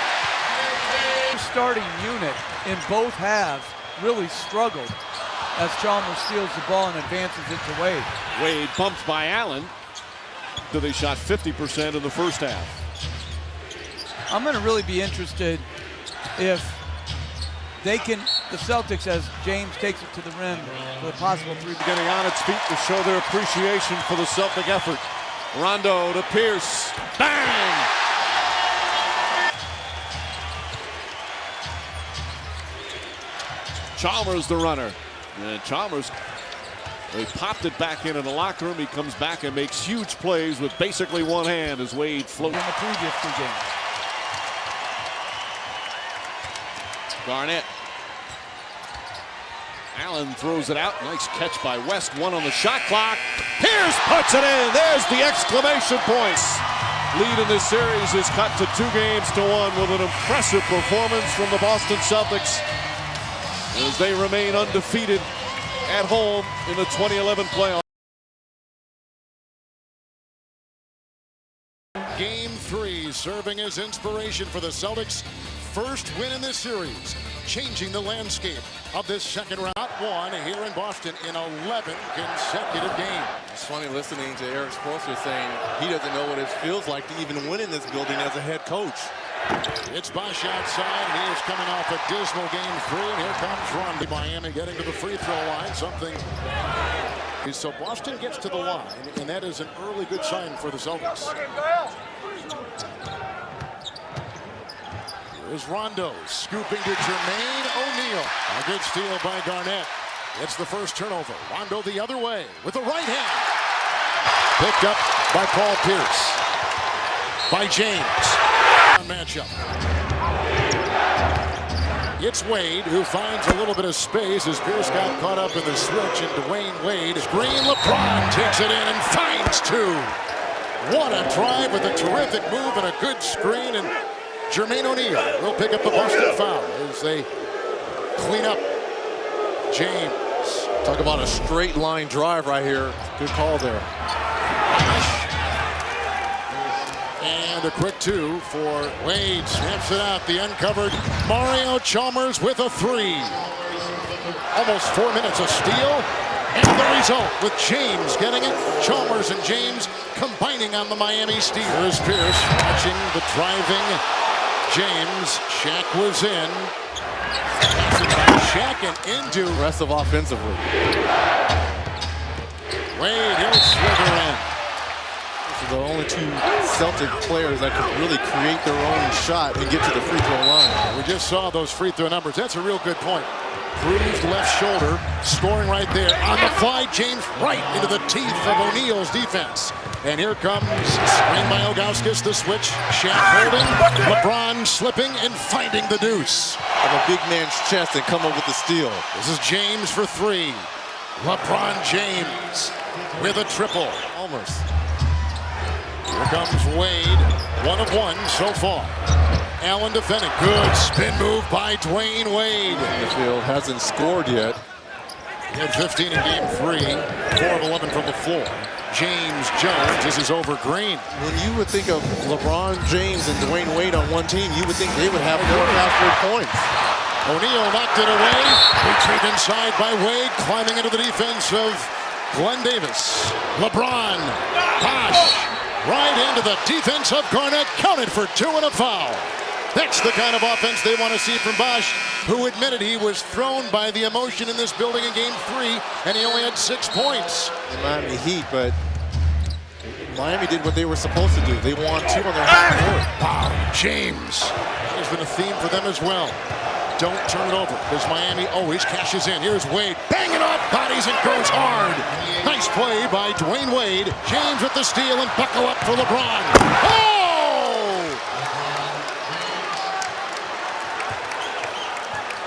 Starting unit in both halves really struggled as Chalmers steals the ball and advances it to Wade. Wade bumped by Allen. They shot 50% in the first half. I'm going to really be interested if they can, the Celtics, as James takes it to the rim with a possible three. Getting on its feet to show their appreciation for the Celtic effort. Rondo to Pierce. Bang! Chalmers the runner. And Chalmers, they popped it back in the locker room. He comes back and makes huge plays with basically one hand as Wade floats. In the previous 2 games. Garnett. Allen throws it out. Nice catch by West. 1 on the shot clock. Pierce puts it in. There's the exclamation points. Lead in this series is cut to 2-1 with an impressive performance from the Boston Celtics as they remain undefeated at home in the 2011 playoffs. Game 3 serving as inspiration for the Celtics' first win in this series, changing the landscape of this second round. Won here in Boston in 11 consecutive games. It's funny listening to Eric Spoelstra saying he doesn't know what it feels like to even win in this building as a head coach. It's Bosh outside, and he is coming off a dismal game 3, and here comes Rondo. Miami getting to the free throw line, something. So Boston gets to the line, and that is an early good sign for the Celtics. Here's Rondo scooping to Jermaine O'Neal. A good steal by Garnett. It's the first turnover. Rondo the other way with the right hand. Picked up by Paul Pierce. By James. Matchup. It's Wade who finds a little bit of space as Pierce got caught up in the switch, and Dwayne Wade. Screen, LeBron takes it in and finds 2. What a drive with a terrific move and a good screen, and Jermaine O'Neal will pick up the Boston foul as they clean up. James. Talk about a straight line drive right here. Good call there. And a quick 2 for Wade. Snaps it out. The uncovered Mario Chalmers with a 3. Almost 4 minutes of steal. And the result with James getting it. Chalmers and James combining on the Miami steal. Here's Pierce watching the driving James. Shaq was in. Shaq and into. Aggressive offensively. Wade, he'll slither in. The only 2 Celtic players that could really create their own shot and get to the free throw line. We just saw those free throw numbers. That's a real good point. Bruised left shoulder, scoring right there. On the fly, James right into the teeth of O'Neal's defense. And here comes screen by Ilgauskas, the switch. Shaq holding, LeBron slipping and finding the deuce. Of a big man's chest and come up with the steal. This is James for 3. LeBron James with a triple. Almost. Here comes Wade, 1 of 1 so far. Allen defending. Good spin move by Dwayne Wade. The field hasn't scored yet. He had 15 in game 3, 4 of 11 from the floor. James Jones, this is over Green. When you would think of LeBron James and Dwayne Wade on one team, you would think they would have more fast break points. O'Neal knocked it away. Retreat inside by Wade, climbing into the defense of Glenn Davis. LeBron, Bosh, right into the defense of Garnett, counted for 2 and a foul. That's the kind of offense they want to see from Bosh, who admitted he was thrown by the emotion in this building in game 3, and he only had 6 points. The Miami Heat, but Miami did what they were supposed to do. They won 2 on their half court. Wow, James. There's been a theme for them as well. Don't turn it over, because Miami always cashes in. Here's Wade, banging off bodies and goes hard. Nice play by Dwayne Wade. James with the steal and buckle up for LeBron. Oh!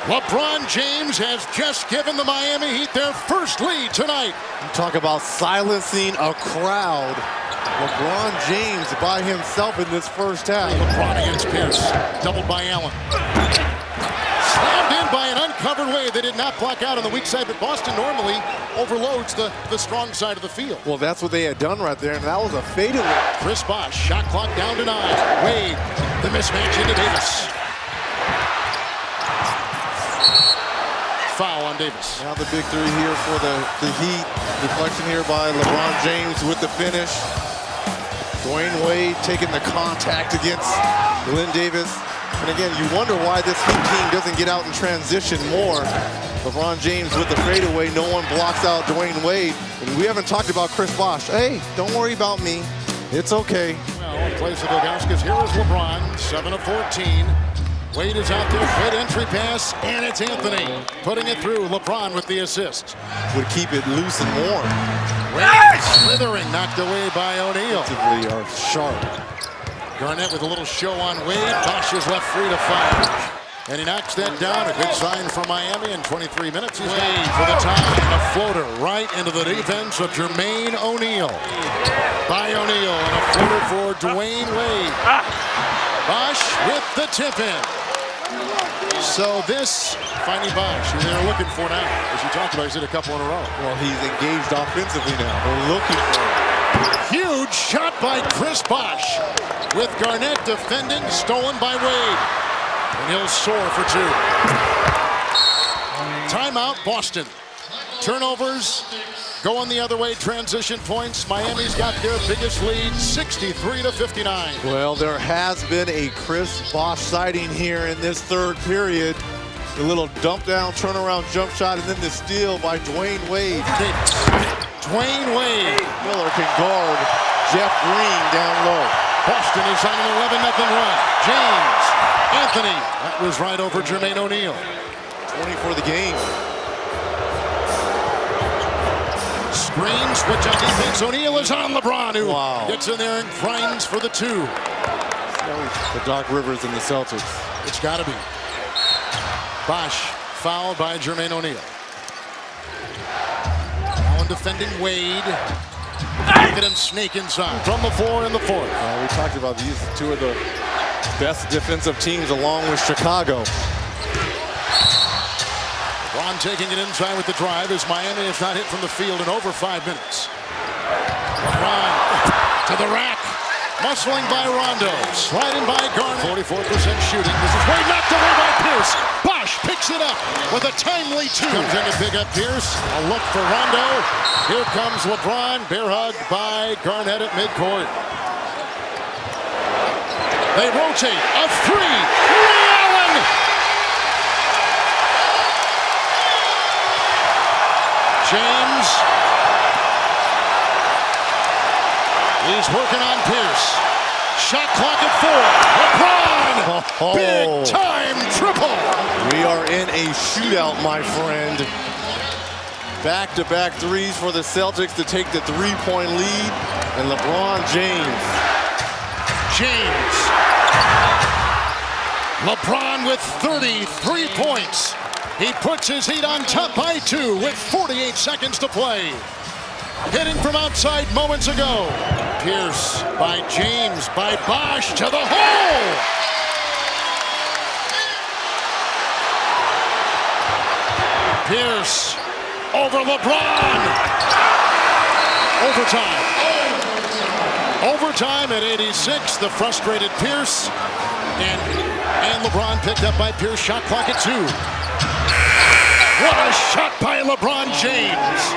LeBron James has just given the Miami Heat their first lead tonight. You talk about silencing a crowd. LeBron James by himself in this first half. LeBron against Pierce, doubled by Allen. Slammed in by an uncovered Wade. They did not block out on the weak side, but Boston normally overloads the strong side of the field. Well, that's what they had done right there, and that was a fadeaway. Chris Bosh, shot clock down to 9. Wade, the mismatch into Davis. Foul on Davis. Now the big 3 here for the Heat. Deflection here by LeBron James with the finish. Dwayne Wade taking the contact against Glenn Davis. And again, you wonder why this Heat team doesn't get out in transition more. LeBron James with the fadeaway. No one blocks out Dwayne Wade. And we haven't talked about Chris Bosh. Hey, don't worry about me. It's okay. Well, plays the Gilgauskas. Here is LeBron, 7 of 14. Wade is out there, good entry pass, and it's Anthony putting it through. LeBron with the assist. Would keep it loose and warm. Wade slithering, knocked away by O'Neal. Defensively are sharp. Garnett with a little show on Wade. Bosh is left free to fire. And he knocks that down. A good sign for Miami in 23 minutes. He's Wade for the tie, and a floater right into the defense of Jermaine O'Neal. By O'Neal, and a floater for Dwayne Wade. Bosh with the tip in. So this, finding Bosh, who they're looking for now. As you talked about, he's hit a couple in a row. Well, he's engaged offensively now. They're looking for him. Huge shot by Chris Bosh. With Garnett defending, stolen by Wade. And he'll soar for two. Timeout, Boston. Turnovers going the other way. Transition points. Miami's got their biggest lead, 63-59. Well, there has been a Chris Bosh sighting here in this third period. A little dump down, turnaround jump shot, and then the steal by Dwayne Wade. Dwayne Wade. Miller can guard Jeff Green down low. Boston is on an 11-0 run. James, Anthony. That was right over Jermaine O'Neal. 20 for the game. Screen, switch on defense. O'Neal is on LeBron, who gets in there and grinds for the two. The Doc Rivers and the Celtics. It's got to be. Bosh fouled by Jermaine O'Neal. Allen defending Wade. Look at him snake inside from the floor in the fourth. We talked about these two of the best defensive teams along with Chicago. LeBron taking it inside with the drive as Miami has not hit from the field in over 5 minutes. LeBron to the rack. Muscling by Rondo. Sliding by Garnett. 44% shooting. This is Wade knocked away by Pierce. Bosh picks it up with a timely two. Comes in to pick up Pierce. A look for Rondo. Here comes LeBron. Bear hug by Garnett at midcourt. They rotate. A three. Ray Allen. James. He's working on Pierce. Shot clock at 4. LeBron! Big time triple! We are in a shootout, my friend. Back-to-back threes for the Celtics to take the three-point lead. And LeBron James. LeBron with 33 points. He puts his Heat on top by 2 with 48 seconds to play. Hitting from outside moments ago. Pierce by James, by Bosh to the hole. Pierce over LeBron. Overtime at 86. The frustrated Pierce. And LeBron picked up by Pierce. Shot clock at 2. What a shot by LeBron James.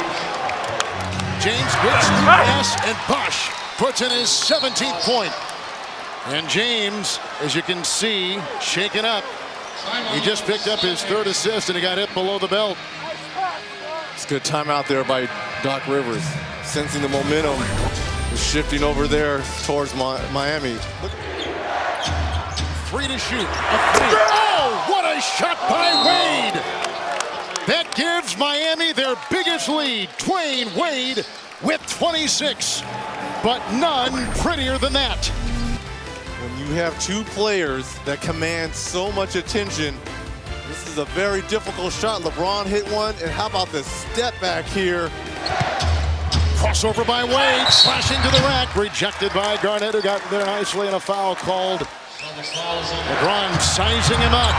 James gets the pass, and Bosh puts in his 17th point. And James, as you can see, shaken up. He just picked up his 3rd assist, and he got hit below the belt. It's a good timeout there by Doc Rivers. Sensing the momentum is shifting over there towards Miami. 3 to shoot. A 3. Oh, what a shot by Wade! That gives Miami their biggest lead. Dwayne Wade with 26, but none prettier than that. When you have two players that command so much attention, this is a very difficult shot. LeBron hit one, and how about the step back here? Crossover by Wade, slashing to the rack, rejected by Garnett, who got there nicely, and a foul called. LeBron sizing him up.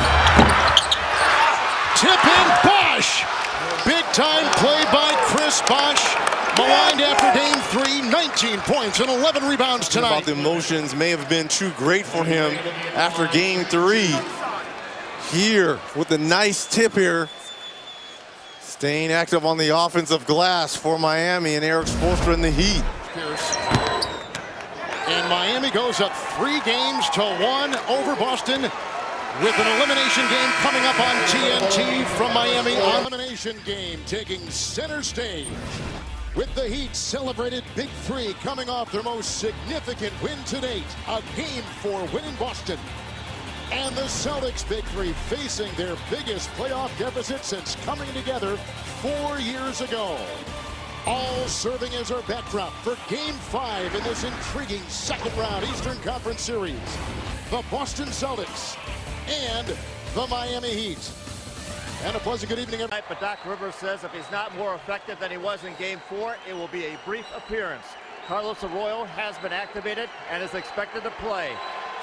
Tip in, Bosh! Big time play by Chris Bosh. Maligned after game 3, 19 points and 11 rebounds tonight. About the emotions may have been too great for him after game 3. Here with a nice tip here. Staying active on the offensive glass for Miami and Eric Spoelstra in the Heat. Pierce. And Miami goes up 3-1 over Boston with an elimination game coming up on TNT from Miami. Elimination game taking center stage with the Heat celebrated Big Three coming off their most significant win to date, a Game 4 win in Boston. And the Celtics Big Three facing their biggest playoff deficit since coming together 4 years ago. All serving as our backdrop for Game 5 in this intriguing second round Eastern Conference Series. The Boston Celtics and the Miami Heat. And a pleasant good evening, everybody. But Doc Rivers says if he's not more effective than he was in Game 4, it will be a brief appearance. Carlos Arroyo has been activated and is expected to play.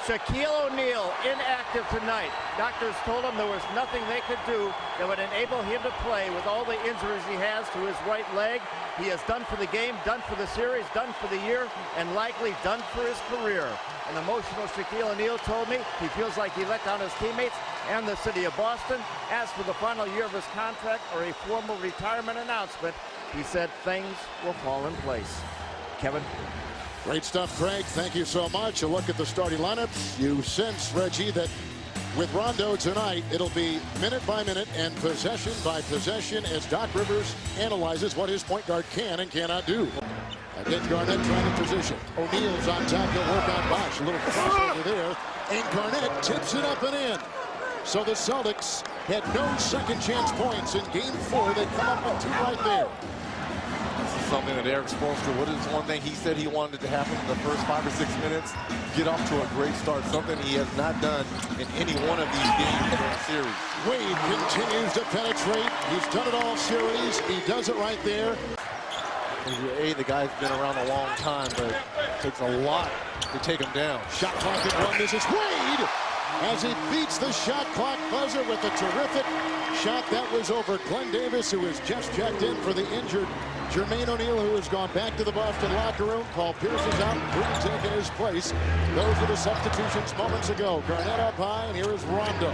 Shaquille O'Neal inactive tonight. Doctors told him there was nothing they could do that would enable him to play with all the injuries he has to his right leg. He is done for the game, done for the series, done for the year, and likely done for his career. An emotional Shaquille O'Neal told me he feels like he let down his teammates and the city of Boston. As for the final year of his contract or a formal retirement announcement, he said things will fall in place. Kevin? Great stuff, Craig. Thank you so much. A look at the starting lineup. You sense, Reggie, that with Rondo tonight, it'll be minute by minute and possession by possession as Doc Rivers analyzes what his point guard can and cannot do. Again, Garnett trying to position. O'Neal's on top. He'll work on Bosh. A little crossover there. And Garnett tips it up and in. So the Celtics had no second chance points in Game 4. They come up with 2 right there. Something that Eric Spoelstra, what is one thing he said he wanted to happen in the first 5 or 6 minutes? Get off to a great start, something he has not done in any one of these games during the series. Wade continues to penetrate. He's done it all series. He does it right there. The guy's been around a long time, but it takes a lot to take him down. Shot clock at 1. This is Wade as he beats the shot clock buzzer with a terrific shot. That was over Glenn Davis, who was just checked in for the injured Jermaine O'Neal, who has gone back to the Boston locker room. Paul Pierce is out, Green taking his place. Those were the substitutions moments ago. Garnett up high, and here is Rondo.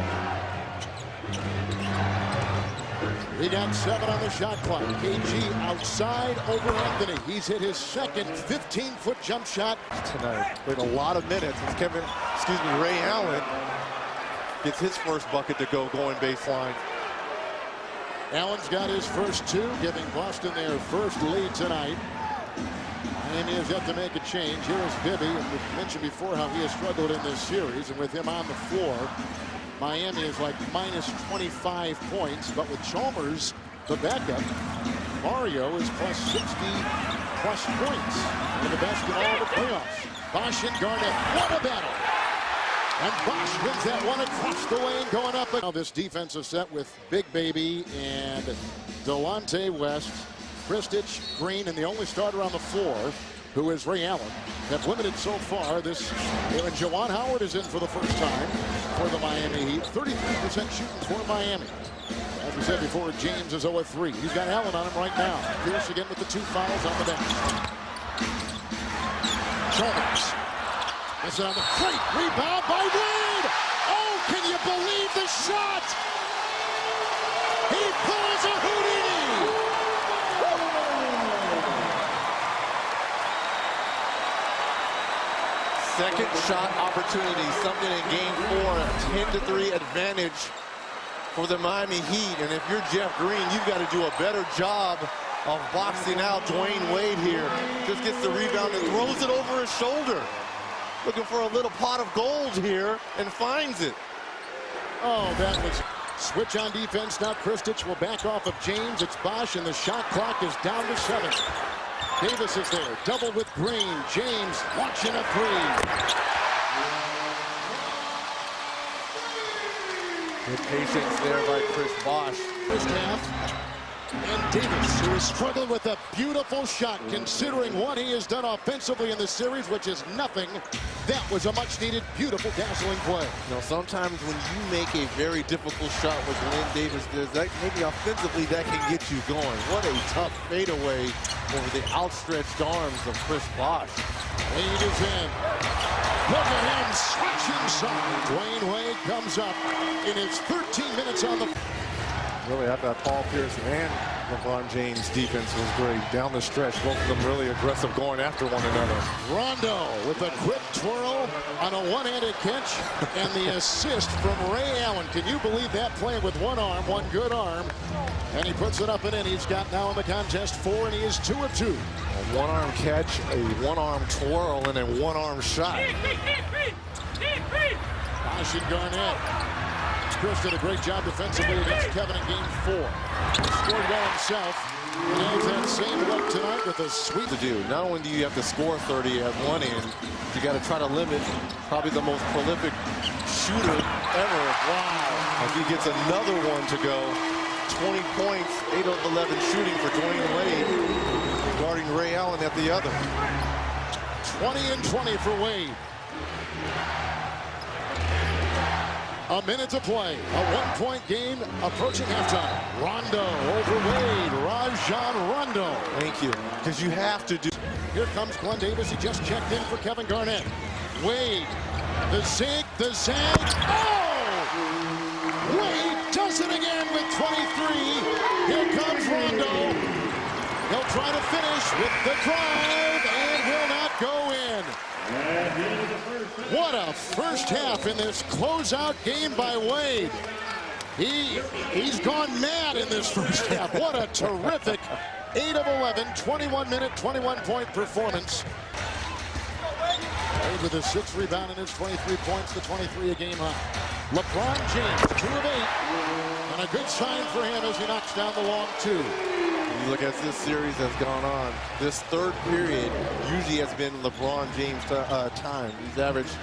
We got 7 on the shot clock. KG outside over Anthony. He's hit his second 15-foot jump shot tonight. Played a lot of minutes. As Ray Allen gets his first bucket to go going baseline. Allen's got his first 2, giving Boston their first lead tonight. Miami has yet to make a change. Here is Bibby, and we've mentioned before how he has struggled in this series, and with him on the floor, Miami is like minus 25 points, but with Chalmers, the backup, Mario is plus 60+ points. One of the best in all the playoffs. Bosh and Garnett, what a battle! And Bosh wins that one across the lane, going up. Now this defensive set with Big Baby and Delonte West, Kristich, Green, and the only starter on the floor, who is Ray Allen, have limited so far. And Juwan Howard is in for the first time for the Miami Heat. 33% shooting for Miami. As we said before, James is 0-3. He's got Allen on him right now. Pierce again with the 2 fouls on the bench. Chalmers. This is on the great rebound by Wade. Oh, can you believe the shot? He pulls a Houdini. Second shot opportunity, something in Game 4, a 10-3 advantage for the Miami Heat. And if you're Jeff Green, you've got to do a better job of boxing out Dwayne Wade here. Just gets the rebound and throws it over his shoulder. Looking for a little pot of gold here and finds it. Oh, that was switch on defense. Now Kristich will back off of James. It's Bosh, and the shot clock is down to 7. Davis is there, double with Green. James watching a 3. Good patience there by Chris Bosh. First half. And Davis, who has struggled with a beautiful shot, considering what he has done offensively in the series, which is nothing. That was a much-needed, beautiful, dazzling play. You know, sometimes when you make a very difficult shot, what Glenn Davis does, that maybe offensively that can get you going. What a tough fadeaway over the outstretched arms of Chris Bosh. Wade is in. Look at him switching side. Dwayne Wade comes up in his 13 minutes on the. Really, I thought Paul Pierce and LeBron James' defense was great. Down the stretch, both of them really aggressive going after one another. Rondo with a quick twirl on a one-handed catch and the assist from Ray Allen. Can you believe that? Playing with one arm, one good arm, and he puts it up and in. He's got now in the contest 4, and he is 2 of 2. A one-arm catch, a one-arm twirl, and a one-arm shot. Josh and Garnett. Chris did a great job defensively against Kevin in Game 4. Scored well himself. And has that same look tonight with a sweep To do. Not only do you have to score 30 at one end, you got to try to limit probably the most prolific shooter ever. Wow. As he gets another one to go. 20 points, 8 of 11 shooting for Dwayne Wade, guarding Ray Allen at the other. 20 and 20 for Wade. A minute to play. A one-point game approaching halftime. Rondo over Wade. Rajon Rondo. Thank you. Because you have to do. Here comes Glenn Davis. He just checked in for Kevin Garnett. Wade. The zig. The zag. Oh! Wade does it again with 23. Here comes Rondo. He'll try to finish with the drive and will not go in. What a first half in this closeout game by Wade. He's gone mad in this first half. What a terrific 8 of 11, 21-minute, 21-point performance. Wade with a 6 rebound in his 23 points to 23 a game high. LeBron James, 2 of 8, and a good sign for him as he knocks down the long 2. You look as this series has gone on, this third period usually has been LeBron James' time. He's averaged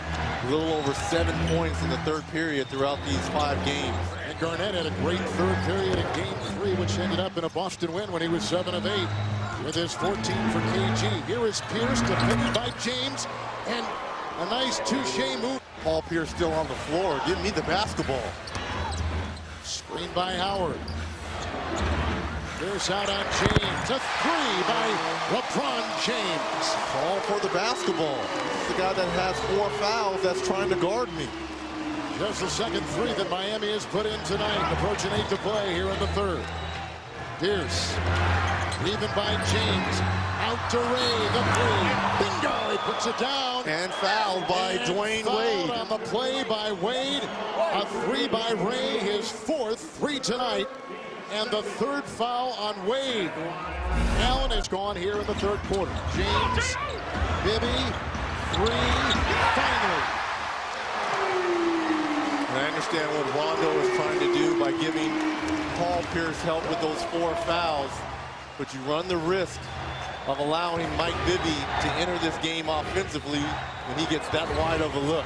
a little over 7 points in the third period throughout these 5 games. And Garnett had a great third period in Game 3, which ended up in a Boston win when he was 7 of 8 with his 14 for KG. Here is Pierce defended by James, and a nice touche move. Paul Pierce still on the floor. Give me the basketball. Screen by Howard. Pierce out on James. A 3 by LeBron James. Call for the basketball. This is the guy that has 4 fouls that's trying to guard me. Just the second 3 that Miami has put in tonight. Approaching 8 to play here in the third. Pierce. Even by James. Out to Ray. The 3. Bingo! He puts it down. And fouled by Dwayne Wade. On the play by Wade. A 3 by Ray. His 4th 3 tonight. And the 3rd foul on Wade. Allen is gone here in the 3rd quarter. James, Bibby, 3, finally. And I understand what Rondo is trying to do by giving Paul Pierce help with those 4 fouls. But you run the risk of allowing Mike Bibby to enter this game offensively when he gets that wide of a look.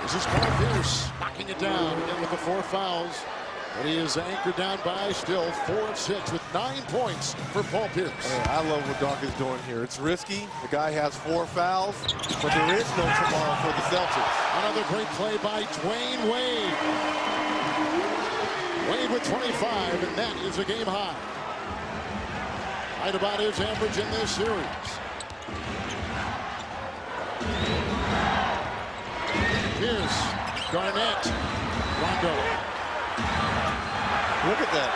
This is Paul Pierce knocking it down again with the 4 fouls. But he is anchored down by still 4 of 6 with 9 points for Paul Pierce. Hey, I love what Doc is doing here. It's risky. The guy has 4 fouls, but there is no tomorrow for the Celtics. Another great play by Dwayne Wade. Wade with 25, and that is a game high. Right about his average in this series. Pierce, Garnett, Rondo. Look at that.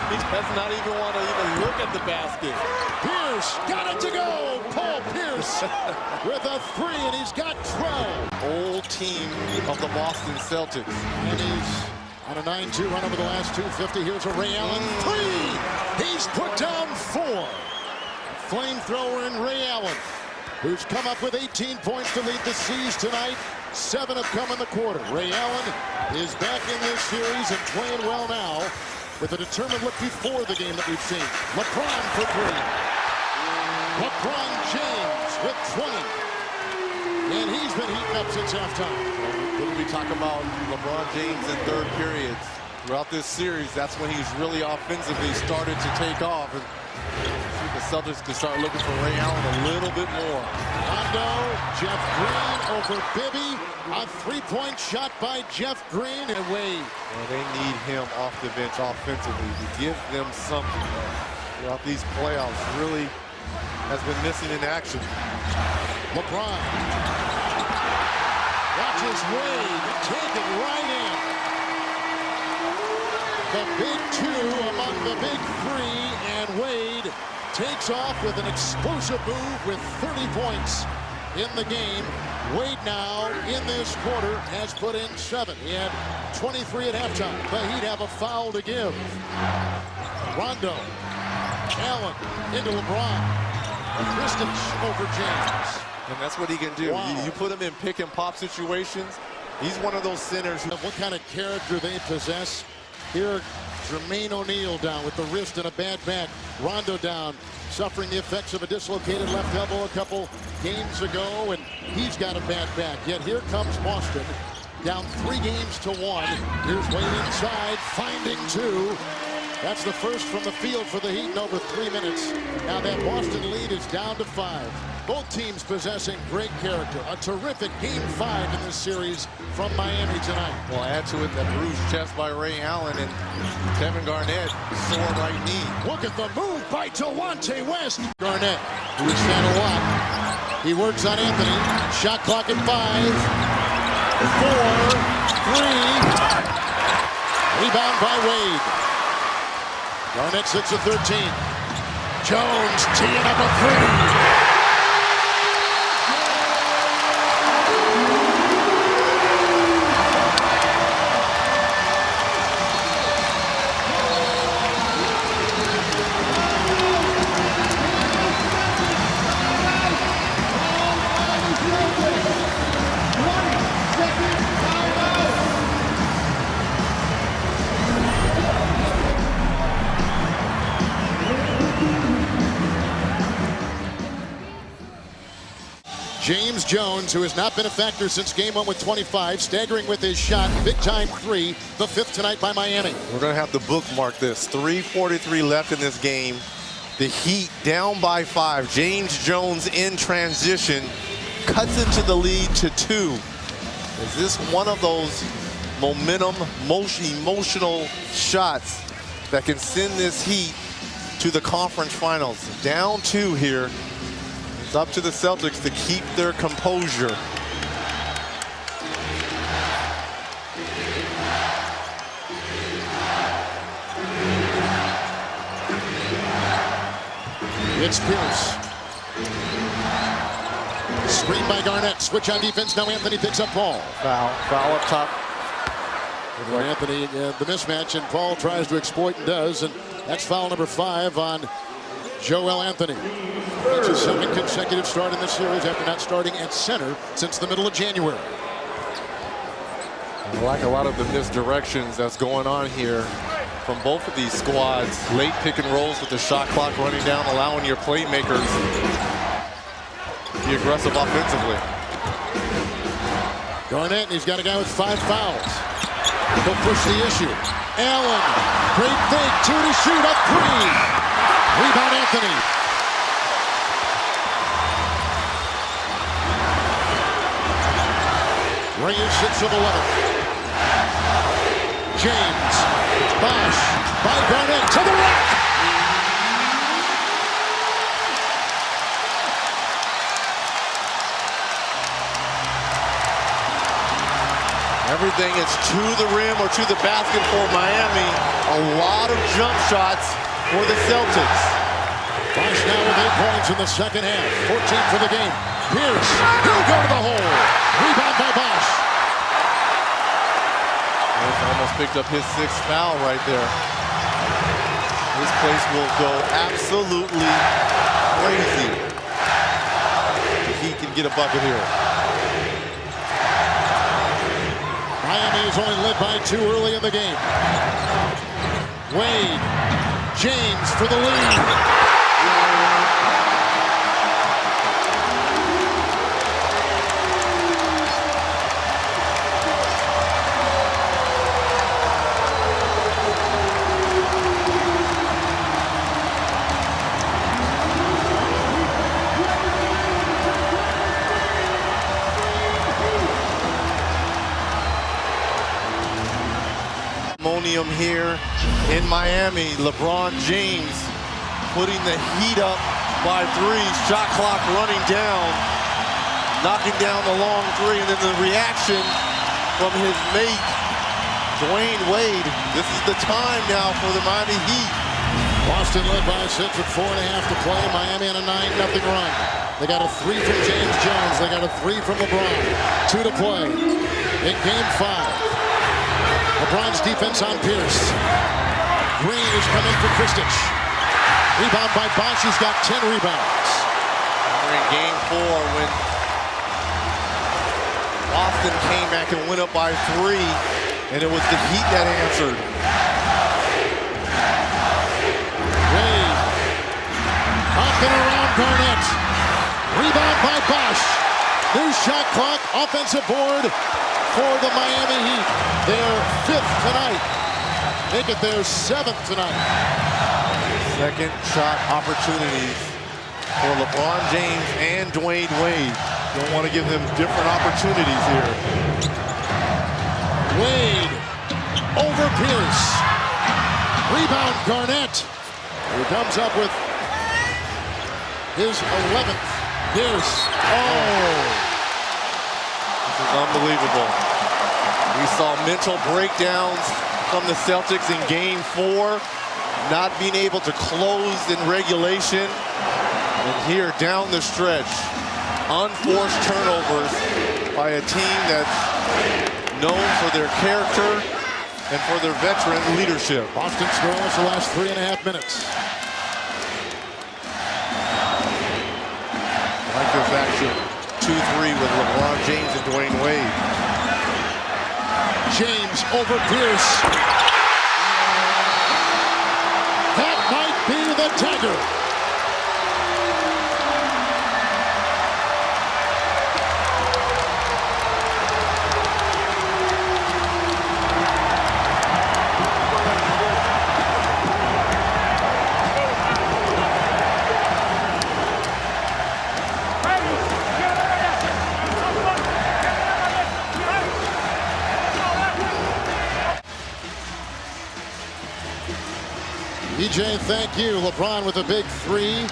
He does not even want to even look at the basket. Pierce got it to go. Paul Pierce with a 3, and he's got 12. Old team of the Boston Celtics. And he's on a 9-2 run over the last 250. Here's a Ray Allen 3. He's put down 4. Flamethrower in Ray Allen, who's come up with 18 points to lead the C's tonight. 7 have come in the quarter. Ray Allen is back in this series and playing well now with a determined look before the game that we've seen. LeBron for 3. LeBron James with 20. And he's been heating up since halftime. When we talk about LeBron James in third periods, throughout this series, that's when he's really offensively started to take off. And the Celtics can start looking for Ray Allen a little bit more. Rondo, Jeff Green over Bibby. A 3-point shot by Jeff Green and Wade. And they need him off the bench offensively to give them something. Throughout these playoffs, really has been missing in action. LeBron watches Wade take it right in. The big two among the big three, and Wade takes off with an explosive move with 30 points in the game. Wade now in this quarter has put in 7. He had 23 at halftime. The Heat have a foul to give. Rondo, Allen into LeBron. Distance over James. And that's what he can do. Wow. You put him in pick and pop situations. He's one of those centers. What kind of character they possess. Here, Jermaine O'Neal down with the wrist and a bad back. Rondo down, suffering the effects of a dislocated left elbow a couple games ago, and he's got a bad back. Yet here comes Boston, down 3-1. Here's Wade inside, finding 2. That's the first from the field for the Heat in over 3 minutes. Now that Boston lead is down to 5. Both teams possessing great character. A terrific Game 5 in this series from Miami tonight. Well, add to it that bruised chest by Ray Allen and Kevin Garnett, sore right knee. Look at the move by Delonte West. Garnett, who's had a lot. He works on Anthony. Shot clock at 5, 4, 3. Rebound by Wade. Garnett sits at 13. Jones teeing up a 3. James Jones, who has not been a factor since game 1 with 25, staggering with his shot, big-time 3, the 5th tonight by Miami. We're going to have to bookmark this. 3:43 left in this game. The Heat down by 5. James Jones in transition cuts into the lead to 2. Is this one of those momentum, emotional shots that can send this Heat to the conference finals? Down 2 here. It's up to the Celtics to keep their composure. It's Pierce. Screen by Garnett. Switch on defense. Now Anthony picks up Paul. Foul up top. Anthony, the mismatch, and Paul tries to exploit and does. And that's foul number 5 on Joel Anthony. It's his 2nd consecutive start in this series after not starting at center since the middle of January. I like a lot of the misdirections that's going on here from both of these squads. Late pick and rolls with the shot clock running down, allowing your playmakers to be aggressive offensively. Garnett, he's got a guy with 5 fouls. He'll push the issue. Allen, great fake, 2 to shoot, up 3. Rebound Anthony. Reyes sits at 11. James, Bosh by Garnett to the rack. Everything is to the rim or to the basket for Miami. A lot of jump shots for the Celtics. Bosh now with 8 points in the second half. 14 for the game. Pierce, he'll go to the hole. Rebound by Bosh. Almost picked up his 6th foul right there. This place will go absolutely crazy if he can get a bucket here. Miami is only led by 2 early in the game. Wade, James for the lead. Here in Miami, LeBron James putting the Heat up by 3. Shot clock running down, knocking down the long 3, and then the reaction from his mate Dwayne Wade, this is the time now for the Miami Heat. Boston led by 6 with 4.5 to play. Miami on a 9-0 run. They got a 3 from James Jones. They got a 3 from LeBron. 2 to play in Game 5. LeBron's defense on Pierce. Green is coming for Kristich. Rebound by Bosch. He's got 10 rebounds. We're in Game 4 when Boston came back and went up by 3, and it was the Heat that answered. Wade. Up and around Garnett. Rebound by Bosch. New shot clock. Offensive board for the Miami Heat. Their 5th tonight. Make it their 7th tonight. Second shot opportunities for LeBron James and Dwayne Wade. Don't want to give them different opportunities here. Wade over Pierce. Rebound Garnett. He comes up with his 11th. Pierce. Oh. This is unbelievable. We saw mental breakdowns from the Celtics in Game 4. Not being able to close in regulation. And here down the stretch, unforced turnovers by a team that's known for their character and for their veteran leadership. Boston scoreless the last 3.5 minutes. I like this action. 2-3 with LeBron James and Dwayne Wade. James over Pierce. That might be the dagger. EJ, thank you. LeBron with a big 3.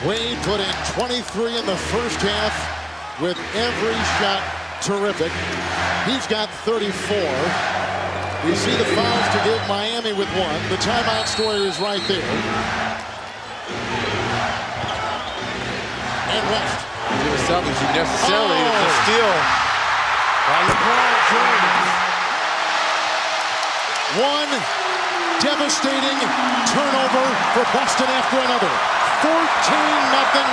Wade put in 23 in the first half with every shot terrific. He's got 34. You see the fouls to give Miami with 1. The timeout story is right there. And West. It was something you necessarily was steal by LeBron James. 1 devastating turnover for Boston after another. 14-0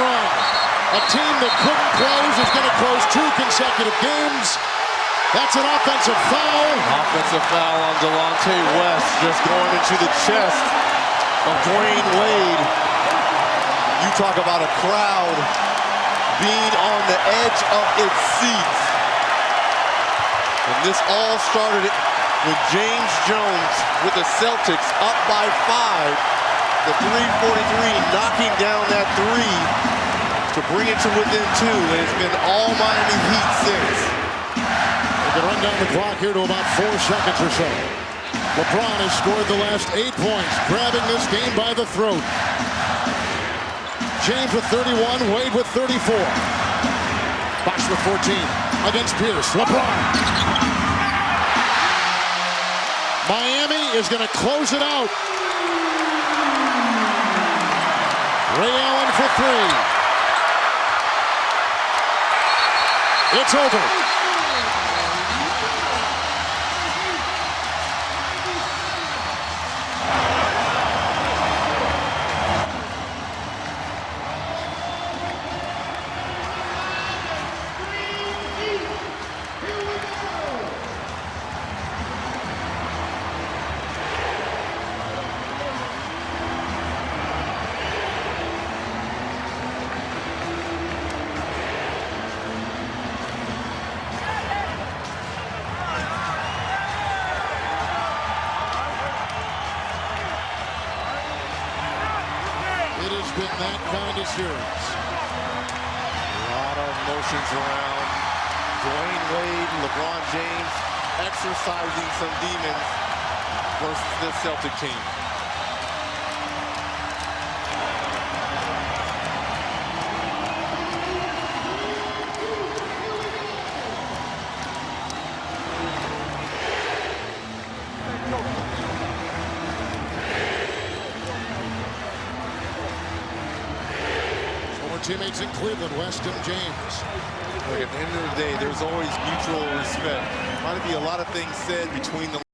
run. A team that couldn't close is going to close 2 consecutive games. That's an offensive foul. Offensive foul on Delonte West, just going into the chest of Dwayne Wade. You talk about a crowd being on the edge of its seats. And this all started with James Jones with the Celtics up by 5. The 3:43 knocking down that 3 to bring it to within 2. And it's been all Miami Heat since. We can run down the clock here to about 4 seconds or so. LeBron has scored the last 8 points, grabbing this game by the throat. James with 31, Wade with 34. Bosch with 14 against Pierce. LeBron. Miami is going to close it out. Ray Allen for 3. It's over. It has been that kind of series. A lot of emotions around Dwayne Wade, LeBron James exercising some demons versus this Celtic team. teammates in Cleveland, West and James. Look, at the end of the day, there's always mutual respect. Might be a lot of things said between the